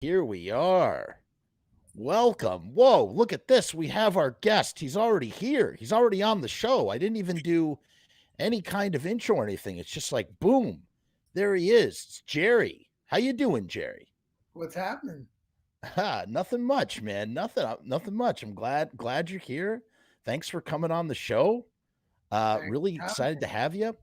Here we are. Welcome. Whoa, look at this. We have our guest. He's already here. He's already on the show. I didn't even do any kind of intro or anything. It's just like boom. There he is. It's Jerry. How you doing, Jerry? What's happening? Nothing much, man. Nothing much. I'm glad you're here. Thanks for coming on the show. Thanks Really for having excited me. to have you.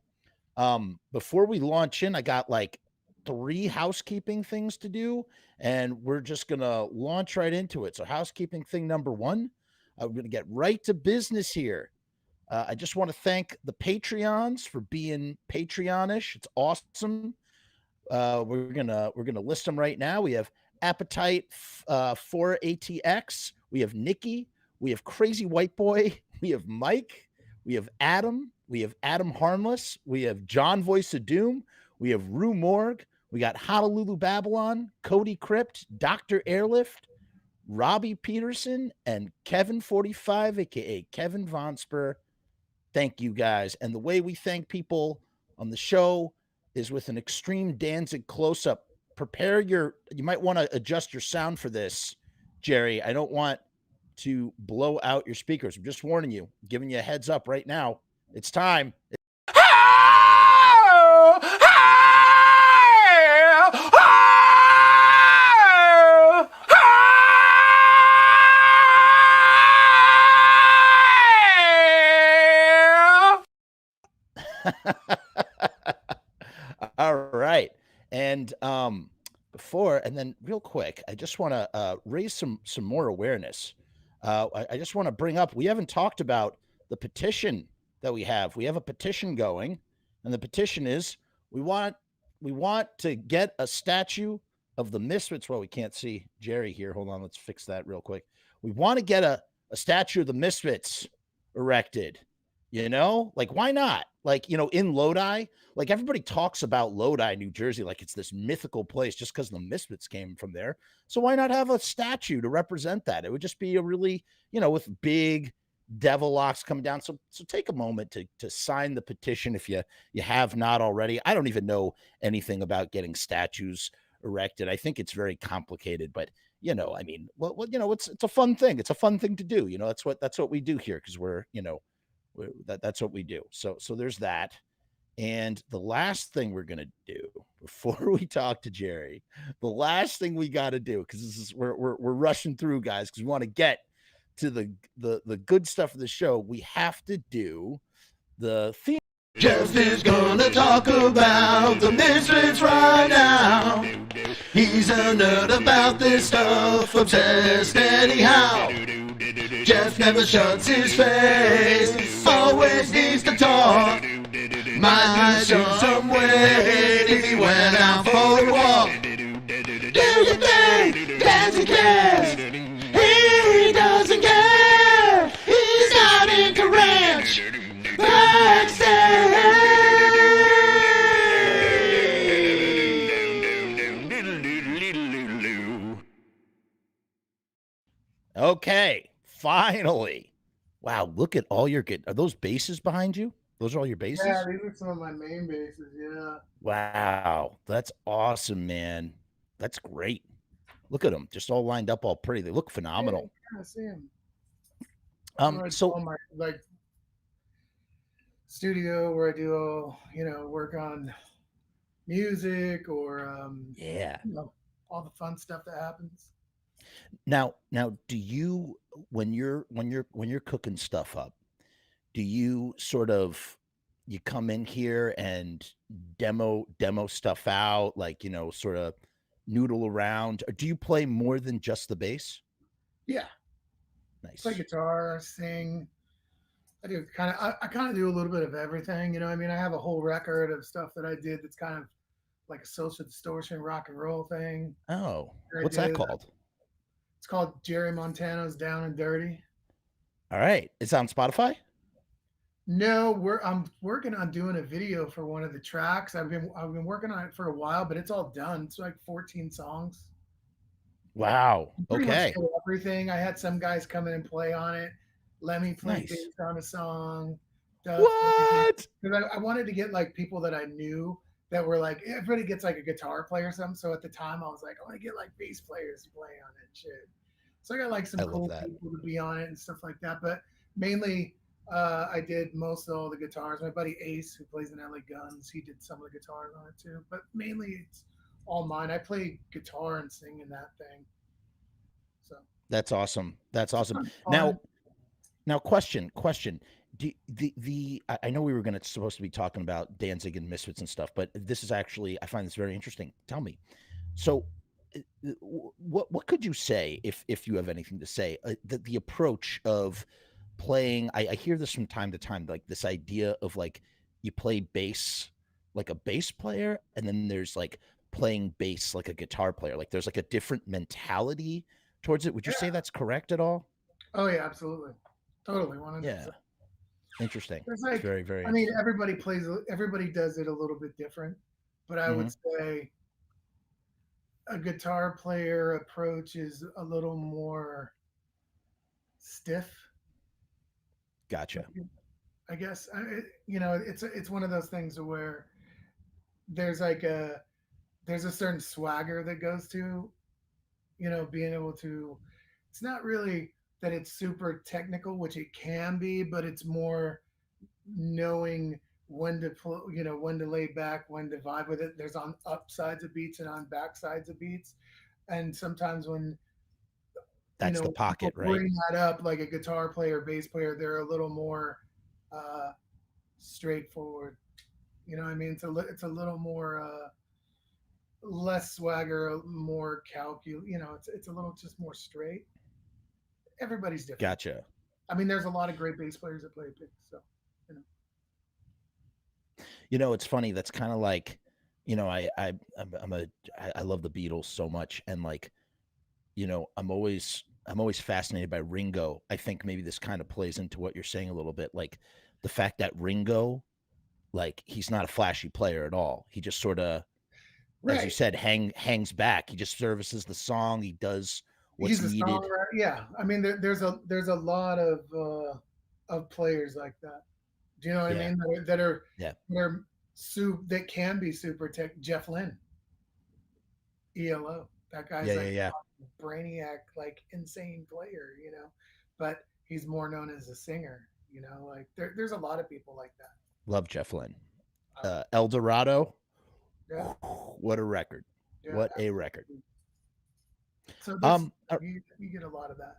Before we launch in, I got like three housekeeping things to do, and we're just gonna launch right into it. So, housekeeping thing number one, we're gonna get right to business here. I just want to thank the Patreons for being Patreonish. It's awesome. We're gonna list them right now. We have Appetite for ATX. We have Nikki. We have Crazy White Boy. We have Mike. We have Adam. We have Adam Harmless. We have John Voice of Doom. We have Rue Morgue. We got Honolulu Babylon, Cody Crypt, Dr. Airlift, Robbie Peterson, and Kevin 45, aka Kevin Von Spur. Thank you guys. And the way we thank people on the show is with an extreme Danzig close up. You might want to adjust your sound for this, Jerry. I don't want to blow out your speakers. I'm just warning you, giving you a heads up right now. It's time. All right. And and then real quick, I just want to raise some more awareness. I just want to bring up, we haven't talked about the petition that we have. We have a petition going, and the petition is we want to get a statue of the Misfits. Well, we can't see Jerry here. Hold on, let's fix that real quick. We want to get a statue of the Misfits erected. Like why not? Like, in Lodi, like everybody talks about Lodi, New Jersey, like it's this mythical place just because the Misfits came from there. So why not have a statue to represent that? It would just be a really, with big devil locks coming down. So take a moment to sign the petition if you have not already. I don't even know anything about getting statues erected. I think it's very complicated, but I mean, it's a fun thing. It's a fun thing to do. That's what we do here because that's what we do. So there's that. And the last thing we're gonna do before we talk to Jerry, the last thing we got to do, because this is we're rushing through, guys, because we want to get to the good stuff of the show. We have to do the theme. Jeff is gonna talk about the Misfits right now. He's a nerd about this stuff, obsessed anyhow. Jeff never shuts his face, always needs to talk. Might lose some weight if he went out for a walk. Do you think Danzig cares? He doesn't care. He's not into ranch. Okay, finally. Wow, look at all your good. Are those bases behind you? Those are all your bases? Yeah, these are some of my main bases. Yeah. Wow, that's awesome, man. That's great. Look at them, just all lined up, all pretty. They look Yeah, phenomenal. you kind of see them. That's where I do all So my studio where I do all work on music or yeah. all the fun stuff that happens. Now, do you when you're cooking stuff up, do you sort of you come in here and demo stuff out, like sort of noodle around, or do you play more than just the bass? Yeah, play Nice. guitar, sing. I do I kind of do a little bit of everything. I mean, I have a whole record of stuff that I did that's kind of like a social distortion rock and roll thing Oh, that I what's that did. called? It's called Jerry Montano's Down and Dirty. All right, it's on Spotify. No, I'm working on doing a video for one of the tracks. I've been working on it for a while, but it's all done. It's like 14 songs. Wow. Pretty much Okay. did everything. I had some guys come in and play on it. Let me play Nice. bass on a song. Doug, What? because I wanted to get like people that I knew that were like everybody gets like a guitar player or something. So at the time I was like, I want to get like bass players to play on it and shit. So I got like some I love cool that. people to be on it and stuff like that. But mainly I did most of all the guitars. My buddy Ace, who plays in LA Guns, he did some of the guitars on it too. But mainly it's all mine. I play guitar and sing in that thing. So That's awesome. That's awesome. it's Now, fun. question. I know we were going to supposed to be talking about Danzig and Misfits and stuff, but this is actually, I find this very interesting. Tell me, so what could you say, if you have anything to say, the approach of playing? I hear this from time to time, like this idea of like you play bass like a bass player, and then there's like playing bass like a guitar player. Like there's like a different mentality towards it. Would you say Yeah. that's correct at all? Oh yeah, absolutely. Totally, Yeah. 100%. Interesting. It's It's like, very, very I mean, interesting. everybody does it a little bit different, but I Hmm. would say a guitar player approach is a little more stiff. Gotcha. I guess you know it's one of those things where there's like there's a certain swagger that goes to, you know, being able to. It's not really that it's super technical, which it can be, but it's more knowing when to pull, you know, when to lay back, when to vibe with it. There's on upsides of beats and on backsides of beats, and sometimes when, you That's the know, pocket, people right? bring that up, like a guitar player, bass player, they're a little more uh, straightforward. You know what I mean? It's a little more less swagger, more calcul. You know, it's a little just more straight. Everybody's different. Gotcha. I mean, there's a lot of great bass players that play picks, so you know. It's funny. That's kind of like, I'm a I love the Beatles so much, and like, I'm always fascinated by Ringo. I think maybe this kind of plays into what you're saying a little bit, like the fact that Ringo, like, he's not a flashy player at all. He just sort of, as you Right. said, hangs back. He just services the song. He does what's He's a needed. songwriter. Yeah, I mean, there's a lot of players like that. Do you know what I Yeah, mean? yeah, That are that can be super tech. Jeff Lynne, ELO. That yeah, guy's yeah, like yeah. a brainiac, like insane player, you know. But he's more known as a singer, you know. Like there's a lot of people like that. Love Jeff Lynne. Uh, El Dorado. yeah, What a record! yeah, What a record! absolutely. So there's Um. uh, you get a lot of that.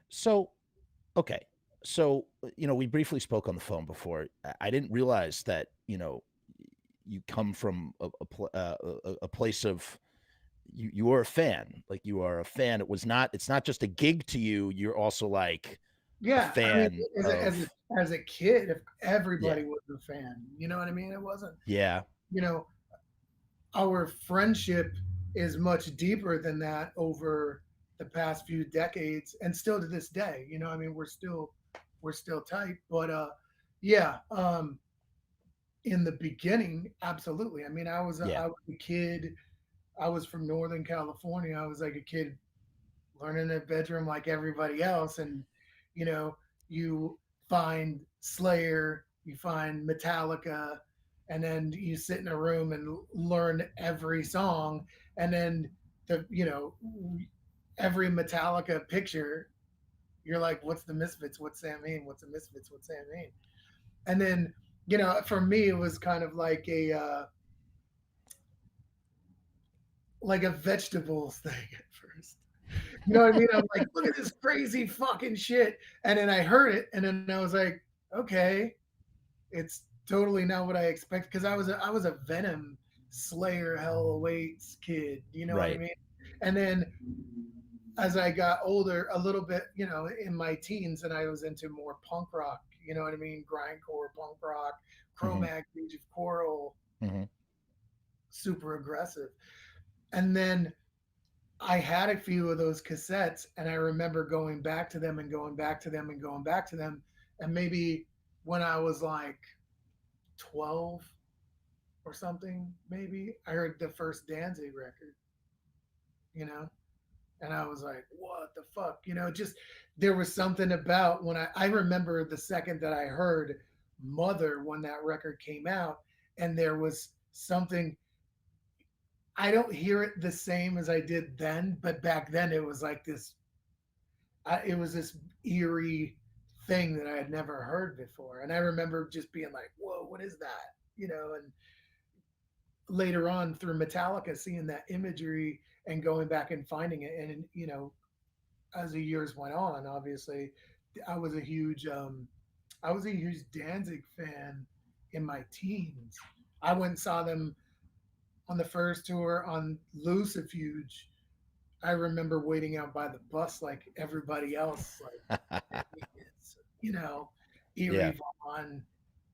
So okay. So we briefly spoke on the phone before. I didn't realize that you come from a place of, you are a fan. Like, you are a fan. It's not just a gig to you. You're also like a Yeah, I mean, fan of. as a kid, if Yeah, everybody was a fan, you know what I mean? It wasn't, yeah, you know, our friendship is much deeper than that over the past few decades, and still to this day. You know, I mean, we're still tight, but yeah, in the beginning, absolutely. I mean, yeah. I was a kid. I was from Northern California. I was like a kid learning in a bedroom like everybody else, and you know, you find Slayer, you find Metallica, and then you sit in a room and learn every song, and then every Metallica picture, you're like, what's the Misfits? What's Samhain? What's the Misfits? What's Samhain? And then, you know, for me, it was kind of like a vegetables thing at first. You know what I mean? I'm like, look at this crazy fucking shit. And then I heard it, and then I was like, okay, it's totally not what I expected, because I was a Venom, Slayer, Hell Awaits kid. You know what I Right. mean? And then as I got older, a little bit, you know, in my teens, and I was into more punk rock. You know what I mean? Grindcore, punk rock, Hmm. Cro-Mags, Age of Coral, Hmm. super aggressive. And then I had a few of those cassettes, and I remember going back to them and going back to them and going back to them. And maybe when I was like 12 or something, maybe I heard the first Danzig record, you know, and I was like, what the fuck? You know, just there was something about when I remember the second that I heard Mother when that record came out, and there was something. I don't hear it the same as I did then, but back then it was like this. It was this eerie thing that I had never heard before, and I remember just being like, "Whoa, what is that?" And later on through Metallica, seeing that imagery and going back and finding it, and as the years went on, obviously, I was a huge, I was a huge Danzig fan in my teens. I went and saw them on the first tour on Lucifuge. I remember waiting out by the bus like everybody else, like it's, Yeah. Erie Vaughn,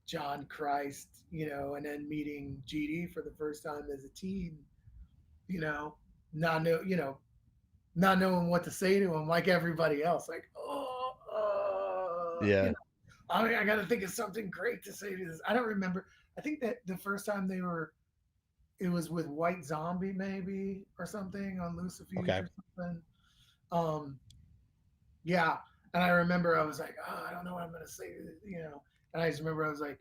John Christ, and then meeting GD for the first time as a teen, you know, not know, not knowing what to say to him like everybody else, like, Yeah. I got to think of something great to say to this. I don't remember. I think that the first time it was with White Zombie maybe or something on Lucifuge Okay. or something. Um, yeah, and I remember I was like, oh, I don't know what I'm gonna say, And I just remember I was like,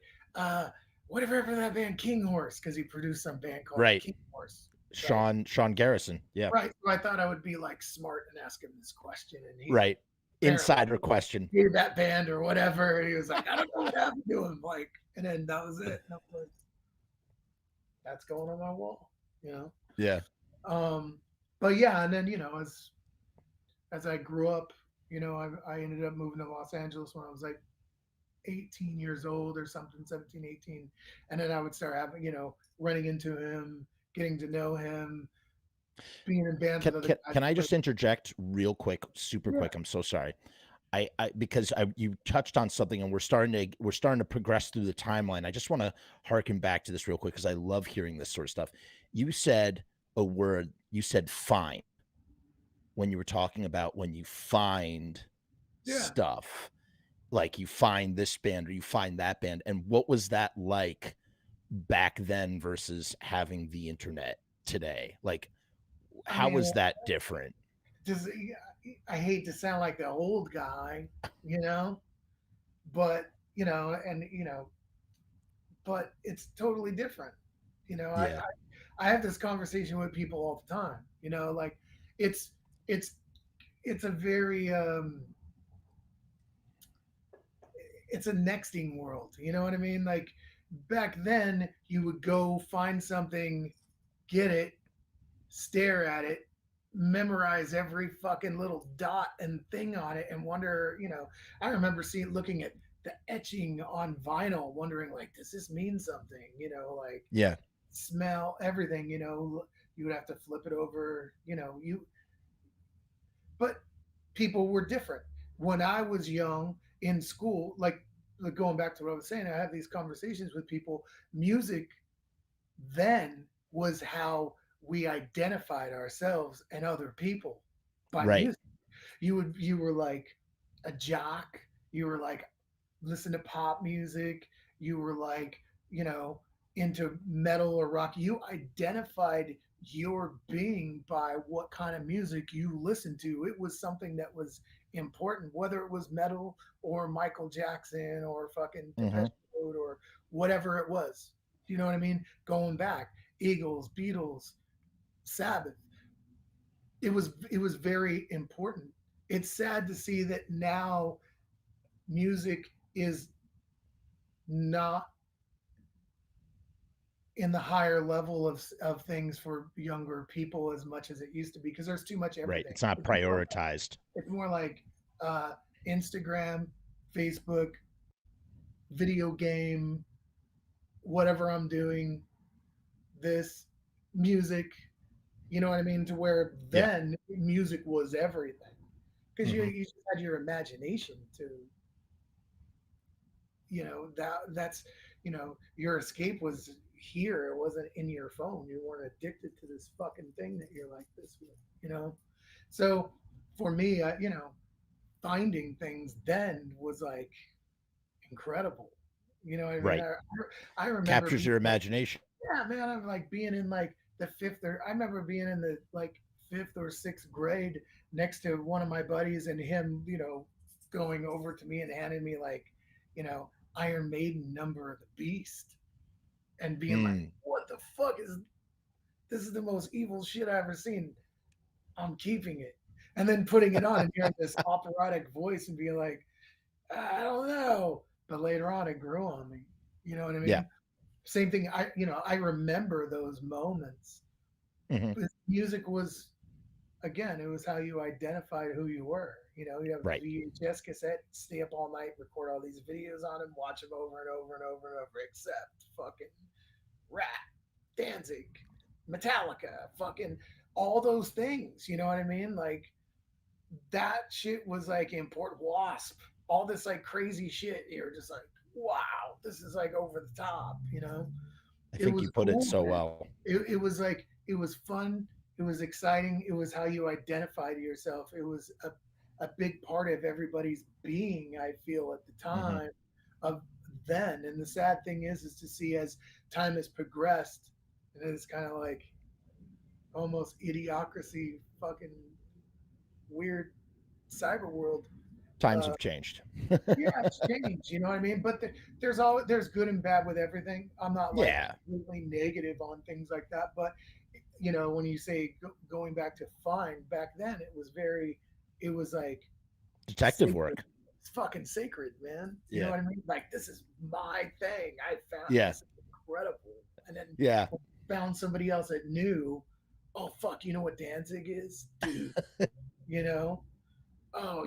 whatever for that band King Horse, because he produced some band called Right. King Horse. Sean Garrison. Yeah. Right. So I thought I would be like smart and ask him this question, and he Right. Insider question. gave that band or whatever. And he was like, I don't know what happened to him. Like, and then that was it. And I was like, that's going on my wall, Yeah. But yeah, and then as I grew up, I ended up moving to Los Angeles when I was like 18 years old or something, 17, 18. And then I would start having, running into him, getting to know him, being in bands with other guys. Can I just interject real quick, super quick? I'm so sorry. Because you touched on something, and we're starting to progress through the timeline. I just want to harken back to this real quick because I love hearing this sort of stuff. You said a word. You said "fine" when you were talking about when you find stuff, like you find this band or you find that band, and what was that like back then versus having the internet today? Like, how was that different? Just, I hate to sound like the old guy, but but it's totally different. Yeah. I have this conversation with people all the time. Like it's it's a very it's a nexting world. You know what I mean? Like back then, you would go find something, get it, stare at it, memorize every fucking little dot and thing on it, and wonder. I remember looking at the etching on vinyl, wondering like, does this mean something? Like Yeah. smell everything. You would have to flip it over. But people were different. When I was young in school, like going back to what I was saying, I have these conversations with people. Music then was how we identified ourselves and other people by music. You were like a jock. You were like listen to pop music. You were like into metal or rock. You identified your being by what kind of music you listened to. It was something that was important, whether it was metal or Michael Jackson or fucking Depeche Mode or whatever it was. Do you know what I mean? Going back, Eagles, Beatles, Sabbath. It was very important. It's sad to see that now music is not in the higher level of things for younger people as much as it used to be, because there's too much everything. Right. It's not prioritized. It's more like Instagram, Facebook, video game, whatever I'm doing, this music, you know what I mean? To where then music was everything, because you just had your imagination to, that's, your escape was here. It wasn't in your phone. You weren't addicted to this fucking thing that you're like this with, So for me, finding things then was like incredible. You know what I mean? Right. I remember captures your imagination. Yeah, man. I'm like being in like the I remember being in the like 5th or 6th grade next to one of my buddies, and him, going over to me and handing me like, Iron Maiden Number of the Beast. and being like, Mm, what the fuck is this? Is the most evil shit I've ever seen. I'm keeping it. And then putting it on and hearing this operatic voice and being like, I don't know. But later on, it grew on me. You know what I yeah. mean? Same thing. I remember those moments. Hmm. But music was, again, it was how you identified who you were. You have Right. the VHS cassette, stay up all night, record all these videos on them, watch them over and over and over and over, except fucking Rat, Danzig, Metallica, fucking all those things. You know what I mean? Like that shit was like important. Wasp, all this like crazy shit. You're just like, wow, this is like over the top. I It think was you put it cool, so man. well. It was like it was fun. It was exciting. It was how you identified yourself. It was a big part of everybody's being. I feel at the Hmm. time of then. And the sad thing is to see as time has progressed, and it's kind of like almost idiocracy, fucking weird cyber world. Times Uh, have changed. yeah, it's changed. You know what I mean? But there's good and bad with everything. I'm not like Yeah. completely negative on things like that. But when you say going back to fine, back then it was like Detective sacred. work. It's fucking sacred, man. You know Yeah. what I mean? Like this is my thing. I found Yeah. this is incredible. And then Yeah. found somebody else that knew. Oh fuck, you know what Danzig is, dude? You know, oh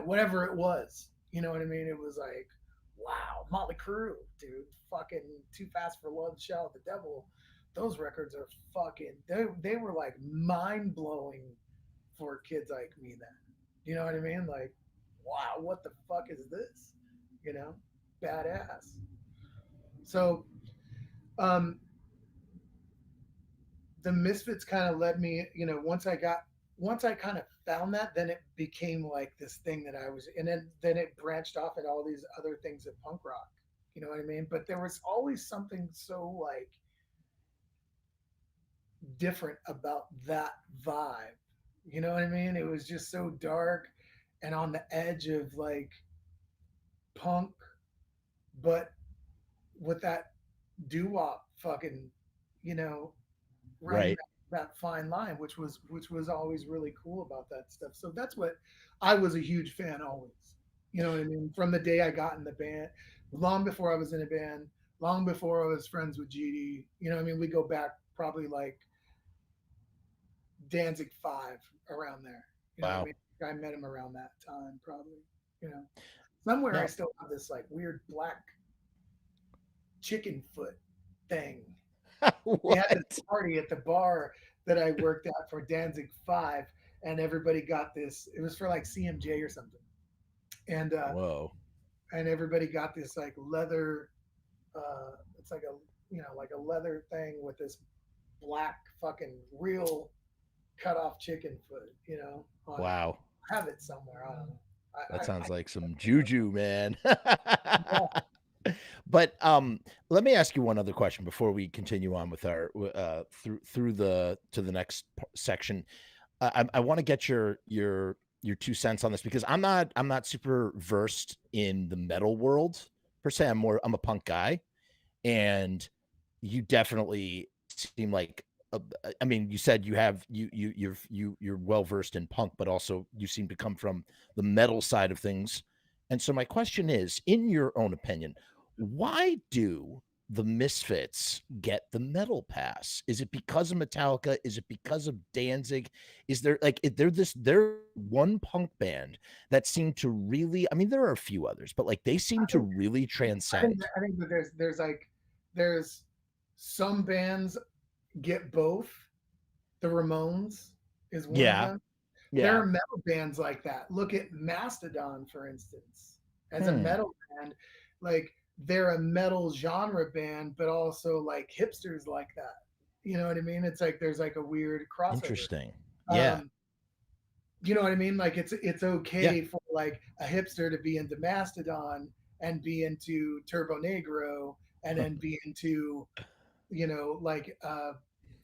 whatever it was. You know what I mean? It was like, wow, Motley Crue, dude, fucking Too Fast for Love, Shout at the Devil. Those records are fucking. They were like mind blowing for kids like me then. You know what I mean? Like, wow, what the fuck is this? You know, badass. So, um, the Misfits kind of led me, once I kind of found that, then it became like this thing that I was, and then it branched off into all these other things of punk rock. You know what I mean? But there was always something so like different about that vibe. You know what I mean? It was just so dark and on the edge of like punk, but with that doo wop fucking, you know, running Right. that fine line, which was always really cool about that stuff. So that's what I was a huge fan always. You know what I mean? From the day I got in the band, long before I was in a band, long before I was friends with GD. You know what I mean? We go back probably like Danzig 5 around there. You know what I Wow. mean? I met him around that time probably. You know, somewhere I Now, still have this like weird black chicken foot thing. We had this what? party at the bar that I worked at for Danzig 5, and everybody got this. It was for like CMJ or something, and Whoa. everybody got this like leather. It's like like a leather thing with this black fucking real cut off chicken foot. On it. Wow. I have it somewhere. I don't know. That I sounds like some juju, man. yeah. But let me ask you one other question before we continue on with our through the to the next section. I want to get your 2 cents on this because I'm not super versed in the metal world per se. I'm a punk guy, and you definitely seem like I mean, you said you have you're well versed in punk, but also you seem to come from the metal side of things. And so my question is, in your own opinion, why do the Misfits get the metal pass? Is it because of Metallica? Is it because of Danzig? Is there like they're one punk band that seem to really, I mean, there are a few others, but like they seem to really transcend. I think that there's some bands get both. The Ramones is one of Yeah. them. There Yeah. are metal bands like that. Look at Mastodon, for instance. As a Hmm. metal band, like they're a metal genre band, but also like hipsters like that. You know what I mean? It's like there's like a weird crossover. Interesting. Yeah. Um, you know what I mean? Like it's Yeah. okay for like a hipster to be into Mastodon and be into Turbo Negro and then be into like a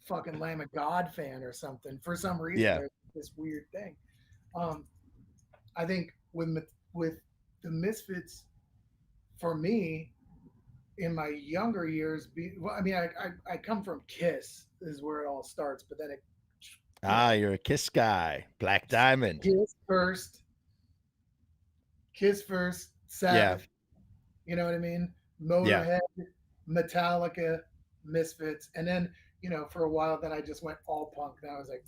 fucking Lamb of God fan or something. For some reason, Yeah. there's this weird thing. Um, I think with the Misfits, for me, in my younger years, well, I mean, I come from Kiss is where it all starts, but then it, you Ah, know, you're a Kiss guy. Black Diamond. Kiss first, Kiss first, Yeah. Sabbath, you know what I mean? Yeah. Motorhead, Metallica, Misfits, and then for a while, then I just went all punk. And I was like,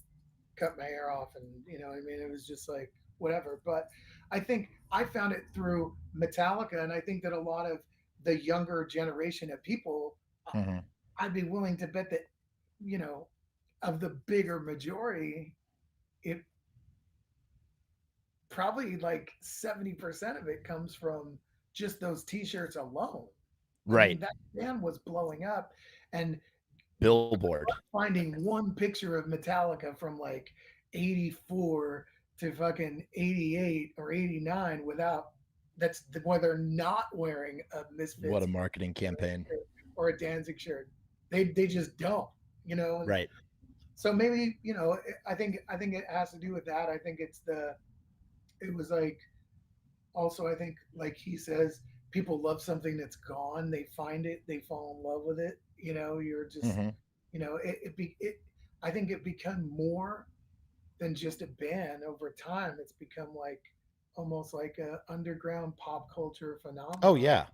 cut my hair off, and what I mean, it was just like whatever. But I think I found it through Metallica, and I think that a lot of the younger generation of people, Hmm. I'd be willing to bet that you know of the bigger majority, it probably like 70% of it comes from just those t-shirts alone. I mean, Right. that band was blowing up, and Billboard. finding one picture of Metallica from like 84 to fucking 88 or 89 without where they're not wearing a What a Misfits marketing campaign. or a Danzig shirt. They just don't, and Right. so maybe, I think it has to do with that. I think it was like, also, I think, like he says, people love something that's gone. They find it, they fall in love with it. You're just, Hmm. I think it become more than just a band over time. It's become like almost like a underground pop culture Oh phenomenon yeah.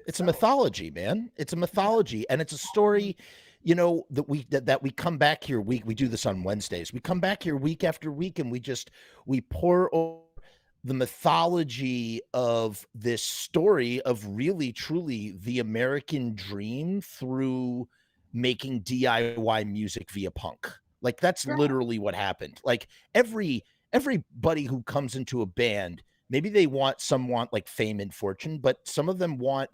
It's a itself. mythology, man. It's a Yeah. mythology, and it's a story, that we come back here we do this on Wednesdays. We come back here week after week, and we pour over the mythology of this story of really truly the American dream through making DIY music via punk. Like that's Yeah. literally what happened. Like everybody who comes into a band, maybe some want like fame and fortune, but some of them want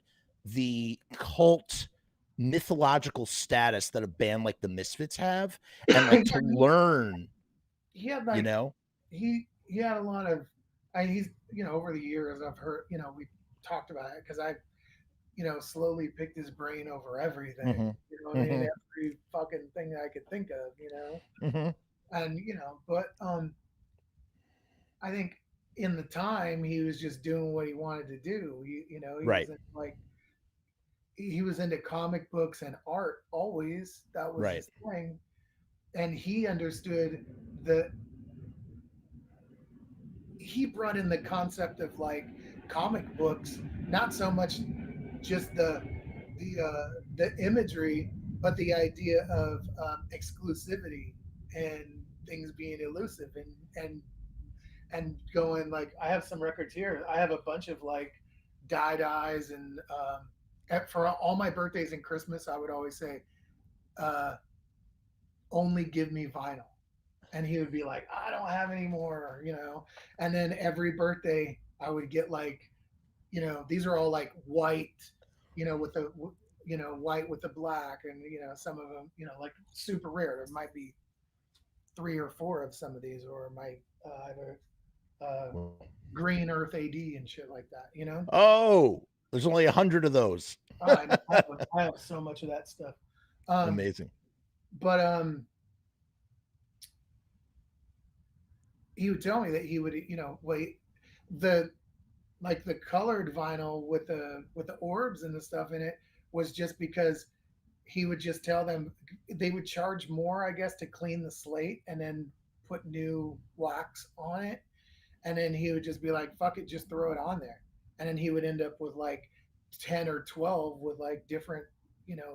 the cult mythological status that a band like the Misfits have, and like to Yeah, learn, he had you like know? he had a lot of. He's over the years I've heard, we talked about it because I slowly picked his brain over everything. Mhm. You know what I mean? Mhm. Every fucking thing that I could think of. Mhm. And but I think in the time he was just doing what he wanted to do. He Right. was like he was into comic books and art always. That was Right. his thing, and he understood the he brought in the concept of like comic books, not so much just the imagery, but the idea of exclusivity and things being elusive, and going like, I have some records here. I have a bunch of like dyes, and for all my birthdays and Christmas, I would always say, uh, only give me vinyl. And he would be like, I don't have any more, And then every birthday, I would get like, these are all like white, with the, white with the black, and some of them, like super rare. There might be three or four of some of these, or my I have a green Earth AD and shit like that. Oh, there's only 100 of those. Oh, I have so much of that stuff. Um, Amazing. but he would tell me that he would, wait, the like the colored vinyl with the orbs and the stuff in it was just because he would just tell them they would charge more, I guess, to clean the slate and then put new wax on it. And then he would just be like, fuck it, just throw it on there. And then he would end up with like 10 or 12 with like different,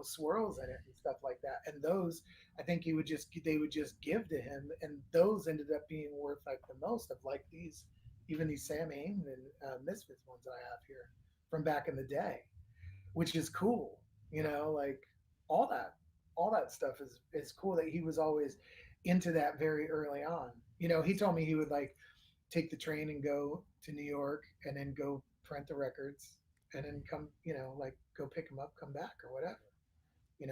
swirls in it and stuff like that. And those, I think they would just give to him. And those ended up being worth like the most of like even these Samhain and Misfits ones I have here from back in the day, which is cool. Like all that, all that stuff is cool that he was always into that very early on. He told me he would like take the train and go to New York and then go print the records and then come, like go pick them up, come back or whatever.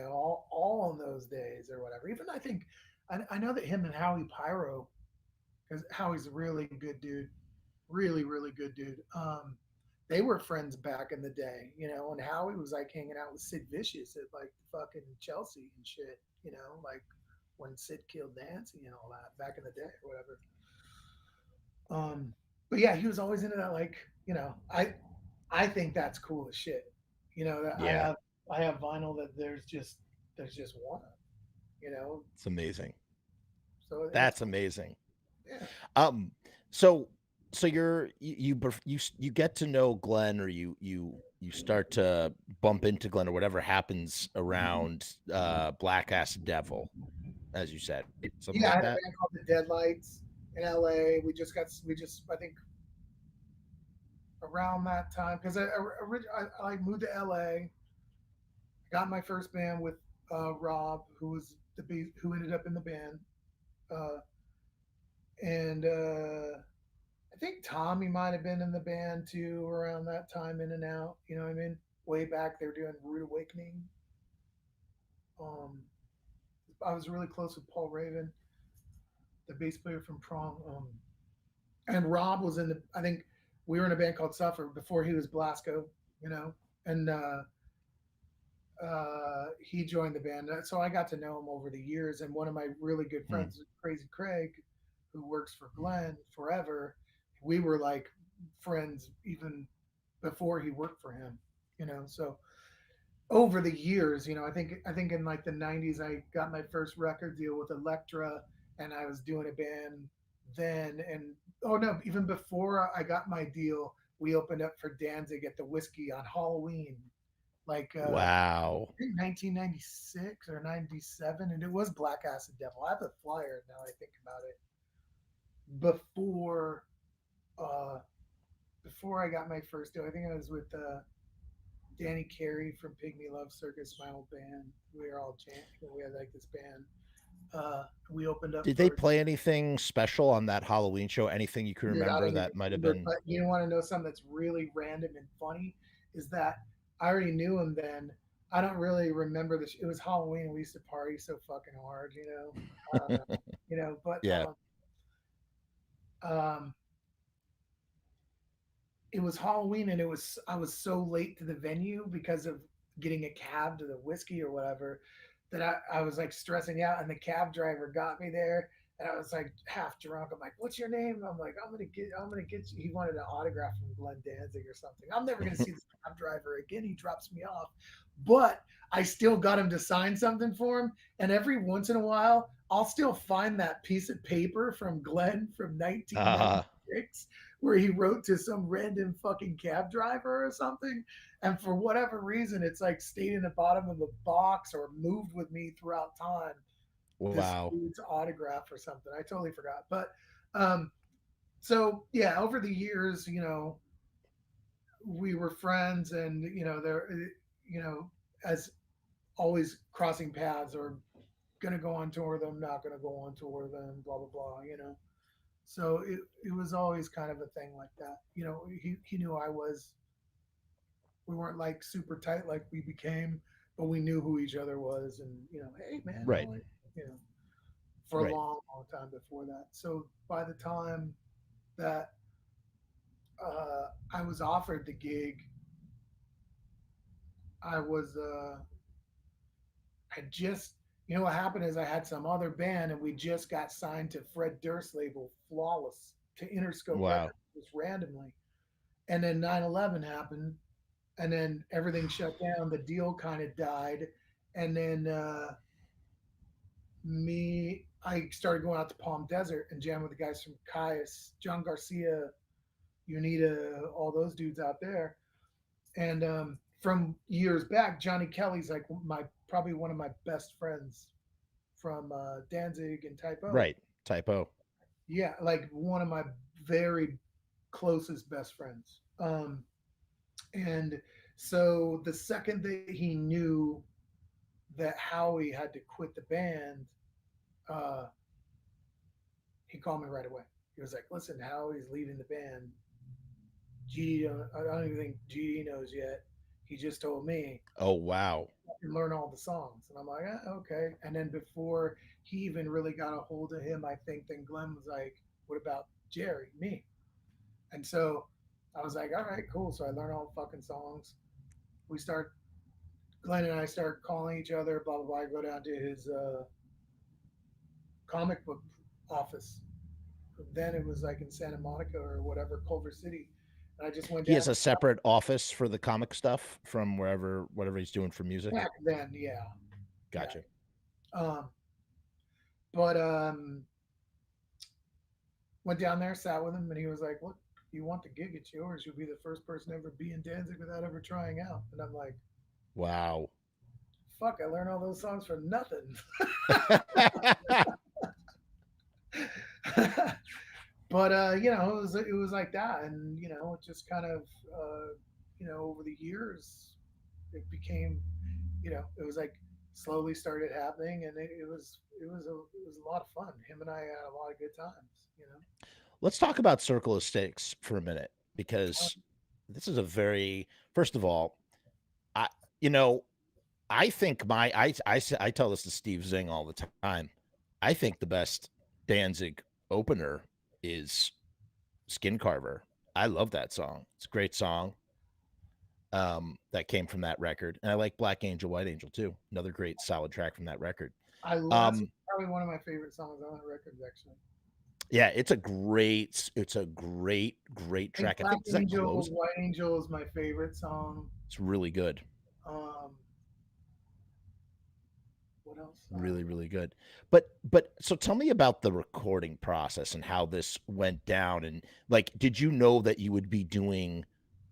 All on those days or whatever. Even I think I know that him and Howie Pyro, because Howie's a really good dude, really really good dude. They were friends back in the day, and Howie was like hanging out with Sid Vicious at like fucking Chelsea and shit, like when Sid killed Nancy and all that back in the day or whatever. But yeah, he was always into that. Like, I think that's cool as shit. That I Yeah. have. I have vinyl that there's just one, you know. It's amazing. So it's That's amazing. yeah. Um, so so you get to know Glenn, or you start to bump into Glenn, or whatever happens around Black Ass Devil, as you said, right? Something Yeah, I like had a that. band called the Deadlights in LA. We just I think around that time because I moved to LA, got my first band with Rob, who ended up in the band, uh, and I think Tommy might have been in the band too around that time, in and out. You know what I mean? Way back, they were doing Rude Awakening. Um, I was really close with Paul Raven, the bass player from Prong. And Rob was in the. I think we were in a band called Suffer before he was Blasco. You know, and he joined the band. So I got to know him over the years. And one of my really good Hmm. friends, Crazy Craig, who works for Glenn forever, we were like friends even before he worked for him. You know, so over the years, I think in like the '90s, I got my first record deal with Elektra, and I was doing a band then. And oh no, even before I got my deal, we opened up for Danzig at the Whiskey on Halloween, like Wow. I think 1996 or '97, and it was Black Acid Devil. I have a flyer now. I think about it. Before uh, before I got my first deal, I think I was with Danny Carey from Pygmy Love Circus, my old band. We were all jam. We had like this band. We opened up Did they for. play anything special on that Halloween show? Anything you can Dude, I don't remember even that might have remember. been? But you want to know something that's really random and funny is that I already knew him then. I don't really remember this. It was Halloween. And we used to party so fucking hard, you know. I don't know, you know. But Yeah. um, it was Halloween, and I was so late to the venue because of getting a cab to the whiskey or whatever that I was like stressing out, and the cab driver got me there, and I was like half drunk. I'm like, "What's your name?" I'm like, I'm gonna get you." He wanted an autograph from Glenn Danzig or something. I'm never gonna see this cab driver again. He drops me off, but I still got him to sign something for him, and every once in a while, I'll still find that piece of paper from Glenn from Uh, 1996 where he wrote to some random fucking cab driver or something. And for whatever reason, it's like stayed in the bottom of a box or moved with me throughout time. This wow. dude's autograph or something. I totally forgot. But um, so yeah, over the years, we were friends, and as always crossing paths or gonna go on tour with them, not gonna go on tour with them, blah blah blah. So it was always kind of a thing like that. He knew we weren't like super tight like we became, but we knew who each other was, and hey man, Right. you know, for a Right. long, long time before that. So by the time that I was offered the gig, I was I just what happened is I had some other band, and we just got signed to Fred Durst's label, Flawless, to Interscope Wow. Records just randomly. And then 9/11 happened, and then everything shut down. The deal kind of died, and then I started going out to Palm Desert and jamming with the guys from Caius, John Garcia, Unita, all those dudes out there. And from years back, Johnny Kelly's like my probably one of my best friends from Danzig and Typo. Right. Typo. Yeah, like one of my very closest best friends. And so the second that he knew that Howie had to quit the band, uh, he called me right away. He was like, "Listen, Howie's leaving the band. I don't even think GD knows yet. He just told me Oh, wow. I can learn all the songs." And I'm like, "Okay." And then before he even really got a hold of him, I think then Glenn was like, "What about Jerry, me?" And so I was like, "All right, cool." So I learned all the fucking songs. We start Glenn and I start calling each other, blah blah blah. I go down to his comic book office. Then it was like in Santa Monica or whatever, Culver City, And I just went He down has a separate office for the comic stuff from whatever he's doing for music. back then. Yeah. Gotcha. Um, but went down there, sat with him, and he was like, "Look, you want the gig? It's yours. You'll be the first person to ever be in Danzig without ever trying out." And I'm like, Wow. "Fuck! I learned all those songs for nothing." But it was like that, and it just kind of over the years, it became, it was like slowly started happening, and it was a lot of fun. Him and I had a lot of good times. Let's talk about Circle of Stakes for a minute, because this is a very, first of all, I you know I think I tell this to Steve Zing all the time. I think the best Danzig opener is Skin Carver. I love that song. It's a great song. That came from that record. And I like Black Angel, White Angel too. Another great solid track from that record. That's probably one of my favorite songs on the record, actually. Yeah, it's a great track. I Black think, does that Angel, close? White Angel is my favorite song. It's really good. What else? Really, really good. But so tell me about the recording process and how this went down. And like, did you know that you would be doing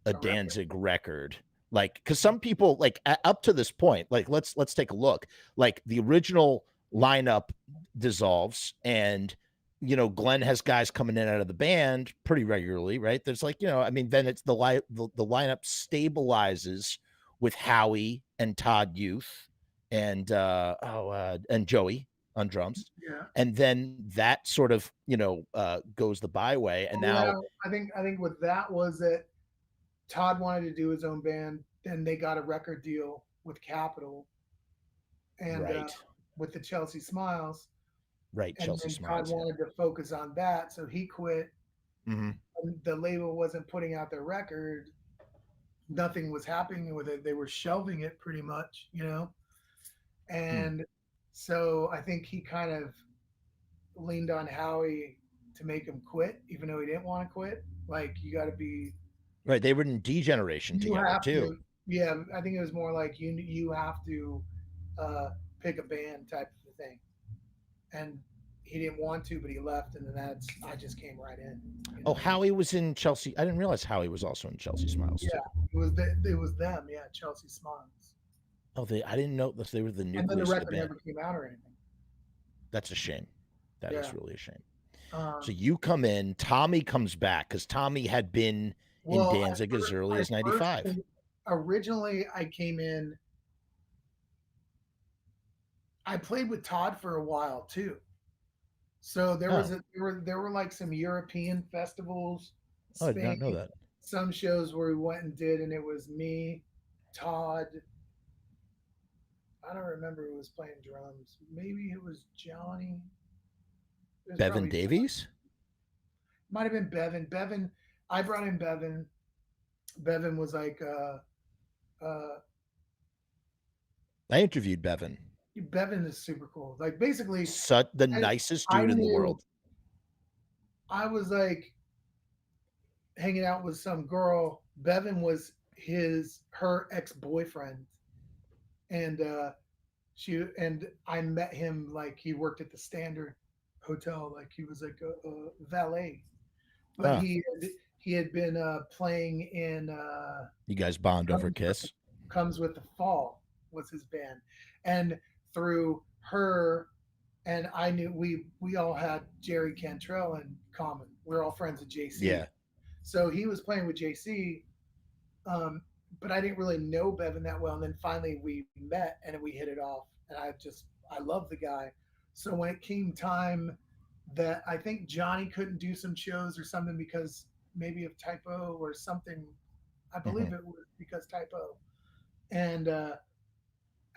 a Danzig record? Like, because some people, like, up to this point, like, let's take a look. Like, the original lineup dissolves, and Glenn has guys coming in and out of the band pretty regularly, right? There's like, I mean, then it's the lineup stabilizes with Howie and Todd Youth and Joey on drums. Yeah. And then that sort of, goes the byway. And now I think what that was that Todd wanted to do his own band, then they got a record deal with Capitol and right. With the Chelsea Smiles. Right, and Chelsea then Smiles. Todd wanted to focus on that, so he quit. Mm-hmm. And the label wasn't putting out their record. Nothing was happening with it. They were shelving it pretty much, And so I think he kind of leaned on Howie to make him quit, even though he didn't want to quit. Like, you got to be right. They were in D-Generation together too. Yeah, I think it was more like you have to pick a band type of thing. And he didn't want to, but he left, and then I just came right in. Oh, Howie was in Chelsea. I didn't realize Howie was also in Chelsea Smiles. Yeah, too. it was them. Yeah, Chelsea Smiles. Oh, I didn't know that they were the nucleus and then the of the record band. never came out or anything. That's a shame. That is really a shame. So Um, you come in. Tommy comes back because Tommy had been in Danzig as early as '95. Originally, I came in. I played with Todd for a while too. So there were like some European festivals. Oh, I did not know that. Some shows where we went and did, and it was me, Todd. I don't remember who was playing drums. Maybe it was Johnny. It was Bevan Davies? Might have been Bevan. Bevan, I brought in Bevan. Bevan was like I interviewed Bevan. Bevan is super cool. Like, basically such the nicest dude in the world. I was like hanging out with some girl. Bevan was her ex-boyfriend. And I met him, like, he worked at the Standard Hotel, like he was like a valet. But he had been playing in you guys bond over Kiss? Comes with the Fall was his band. And through her and I knew we all had Jerry Cantrell in common. We're all friends with JC. Yeah. So he was playing with JC. But I didn't really know Bevan that well. And then finally we met and we hit it off. And I love the guy. So when it came time that I think Johnny couldn't do some shows or something because maybe of typo or something, I believe it was because typo. And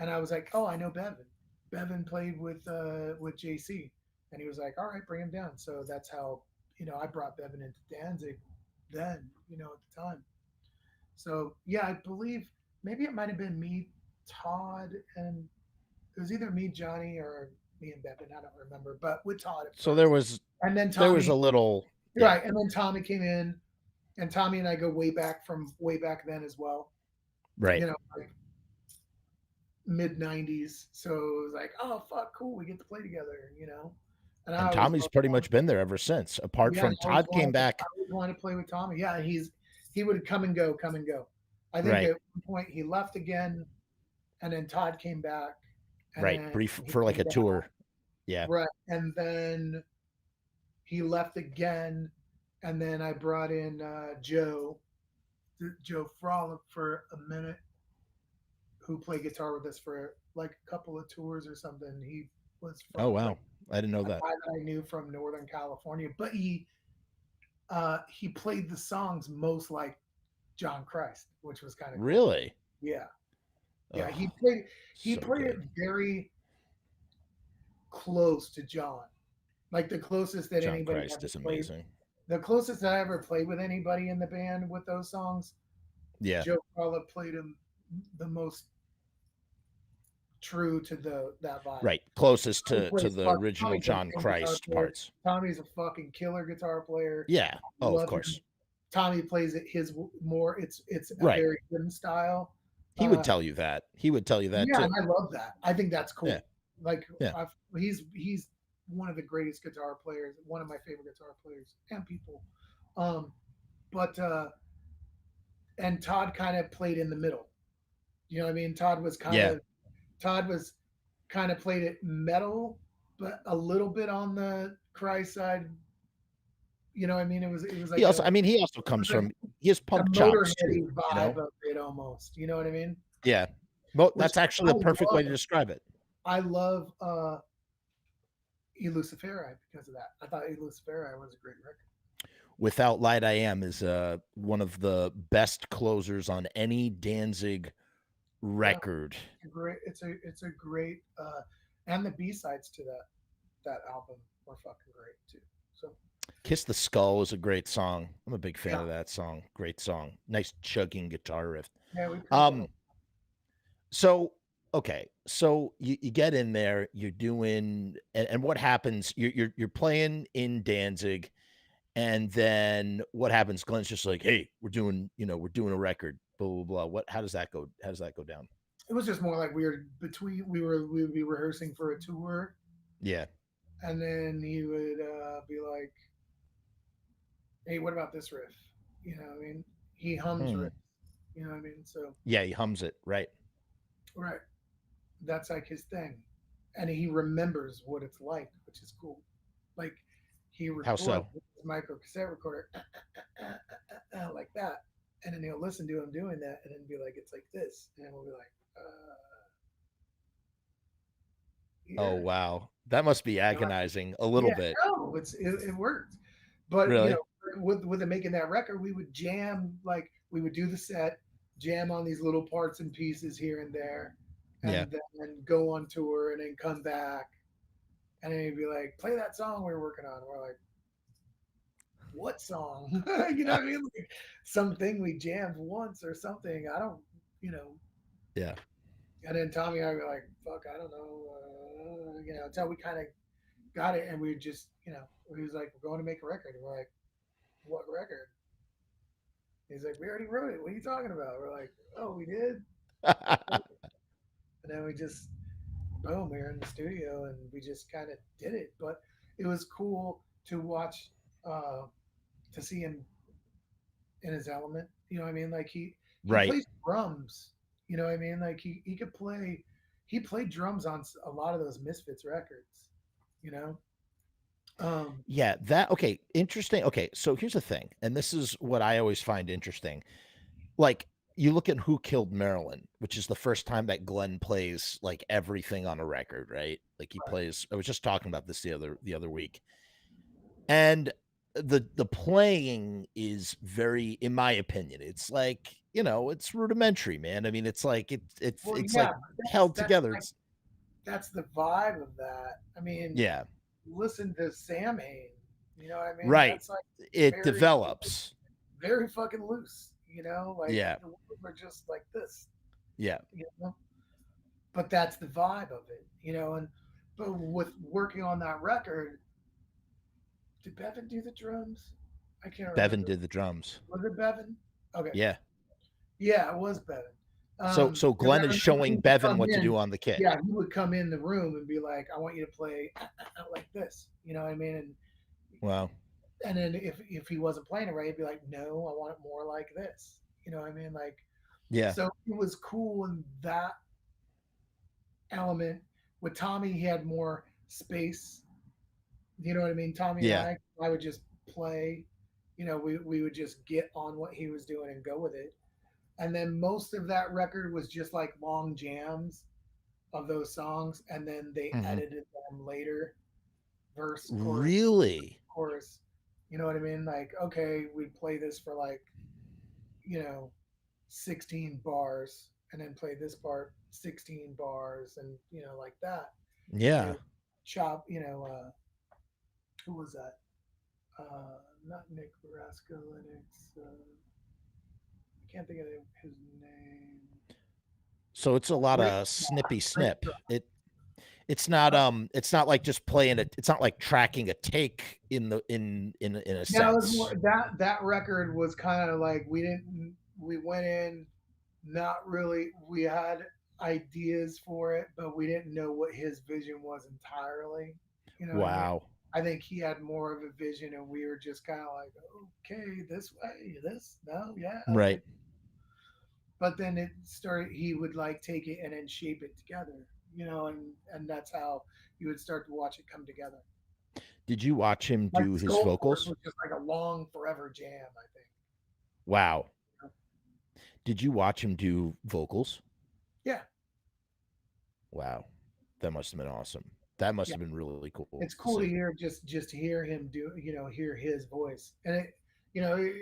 I was like, oh, I know Bevan. Bevan played with JC. And he was like, all right, bring him down. So that's how, I brought Bevan into Danzig then, at the time. So, yeah, I believe maybe it might have been me, Todd, and it was either me, Johnny, or me and Bevan. I don't remember, but with Todd. So there was, and then Tommy, there was a little, right. And then Tommy came in, and Tommy and I go way back then as well. Right. You know, like mid '90s. So it was like, oh fuck, cool, we get to play together. You know, and I And always Tommy's loved pretty Tommy. much been there ever since. Apart Yeah, from Todd came I back. always wanted to play with Tommy. Yeah, he would come and go, come and go. I think Right. at one point he left again, and then Todd came back, and Right. then Brief he for like came a back. tour. Yeah. Right, and then he left again, and then I brought in Joe Frolic for a minute, who played guitar with us for like a couple of tours or something. He was Oh from like wow. I didn't know a that. guy that I knew from Northern California, but he played the songs most like John Christ, which was kind of cool. Really? Yeah, yeah. Oh, He so played it good. very close to John, like the closest that John anybody Christ ever is played. amazing. The closest that I ever played with anybody in the band with those songs, Yeah. Joe Carla played him the most true to that vibe. Right. Closest Tommy to plays the fuck. original Tommy's an John amazing guitar Christ player. parts. Tommy's a fucking killer guitar player. Yeah. Oh, of Love him. course. Tommy plays it his more. It's a Right. very hidden style. He would tell you that. He would tell you that Yeah, too. and I love that. I think that's cool. Yeah. Like Yeah. he's one of the greatest guitar players, one of my favorite guitar players and people. Um, but and Todd kind of played in the middle. You know what I mean? Yeah. Todd was kind of played it metal, but a little bit on the cry side. You know what I mean? It was He like also, a I mean, he also it comes was like from, he has a punk chops too, motorheady you vibe know? of it almost. You know what I mean? Yeah. Well, Which that's actually I a perfect way to love. describe it. I love Elusiferi because of that. I thought Elusiferi was a great record. Without Light I Am is one of the best closers on any Danzig Yeah, record. it's a great and the B sides to that album were fucking great too. So Kiss the Skull is a great song. I'm a big fan yeah, of that song. Great song. Nice chugging guitar riff. yeah, we played Um, so okay, so you get in there, you're doing, and what happens? You're playing in Danzig, and then what happens? Glenn's just like, hey, we're doing a record, blah blah blah. What? How does that go? How does that go down? it was just more like we would be rehearsing for a tour, Yeah. and then he would be like, "Hey, what about this riff?" You know what I mean? He hums Hmm. riffs. You know what I mean? So Yeah, he hums it, right? right, that's like his thing, and he remembers what it's like, which is cool. Like he How records so? with his micro cassette recorder like that, and then he'll listen to him doing that, and then be like, "It's like this," and we'll be like, Oh "Yeah." wow, that must be agonizing a little Yeah, bit. no, it worked. But Really? with it making that record, we would jam like we would do the set, jam on these little parts and pieces here and there, Yeah. and then go on tour and then come back, and then he'd be like, "Play that song we were working on." And we're like, "What song?" You know what I mean? Like something we jammed once or something. I don't, you know. Yeah. And then Tommy and I were like, "Fuck, I don't know," until we kind of got it, and we just, he was like, "We're going to make a record." And we're like, "What record?" He's like, "We already wrote it. What are you talking about?" We're like, "Oh, we did." And then we just, boom, we were in the studio and we just kind of did it. But it was cool to watch, uh, to see him in his element. You know what I mean? Like he Right. plays drums. You know what I mean? Like he could play. He played drums on a lot of those Misfits records. You know. Um, Yeah, that okay, interesting. Okay, so here's the thing, and this is what I always find interesting. Like, you look at Who Killed Marilyn, which is the first time that Glenn plays like everything on a record, right? Like he plays, I was just talking about this the other week. And the playing is very, in my opinion, it's like, it's rudimentary, man. I mean, it's like well, it's yeah, like but held together. like It's that's the vibe of that. I mean, yeah, listen to Samhain. You know what I mean? right. That's like It very, develops. very fucking loose. Like Yeah, the words are just like this. yeah. You know, but that's the vibe of it. And but with working on that record, did Bevan do the drums? I can't Bevan remember. did the drums. Was it Bevan? Okay. Yeah. Yeah, it was Bevan. So 'Cause I Glenn is remember he showing would Bevan come what to in. do on the kit. Yeah, he would come in the room and be like, "I want you to play like this." You know what I mean? Wow. And then if he wasn't playing it right, he'd be like, "No, I want it more like this." You know what I mean? Like, Yeah. so it was cool in that element. With Tommy, he had more space. You know what I mean? Tommy and Yeah. I would just play. You know, we would just get on what he was doing and go with it. And then most of that record was just like long jams of those songs, and then they Mhm. edited them later, verse, Really? chorus. You know what I mean? Like, okay, we'd play this for like, you know, 16 bars, and then play this part 16 bars, and like that. And they Yeah. would chop. Who was that? Not Nick Rasco Linux. I can't think of his name. So it's a lot Rick, of snippy Rick. snip. It's not like just playing it. It's not like tracking a take in a No, it was sense. more, that record was kind of like we went in not really, we had ideas for it, but we didn't know what his vision was entirely. You know what I mean? Wow. I think he had more of a vision, and we were just kind of like, okay, this way, this, no, yeah, okay. Right. But then it started. He would like take it and then shape it together, and that's how you would start to watch it come together. Did you watch him Like do his Skull Force vocals? was just like a long forever jam, I think. Wow. Did you watch him do vocals? Yeah, Wow. That must have been awesome. That must yeah. have been really cool It's to cool to see. hear, just to hear him do, hear his voice, and you know, it,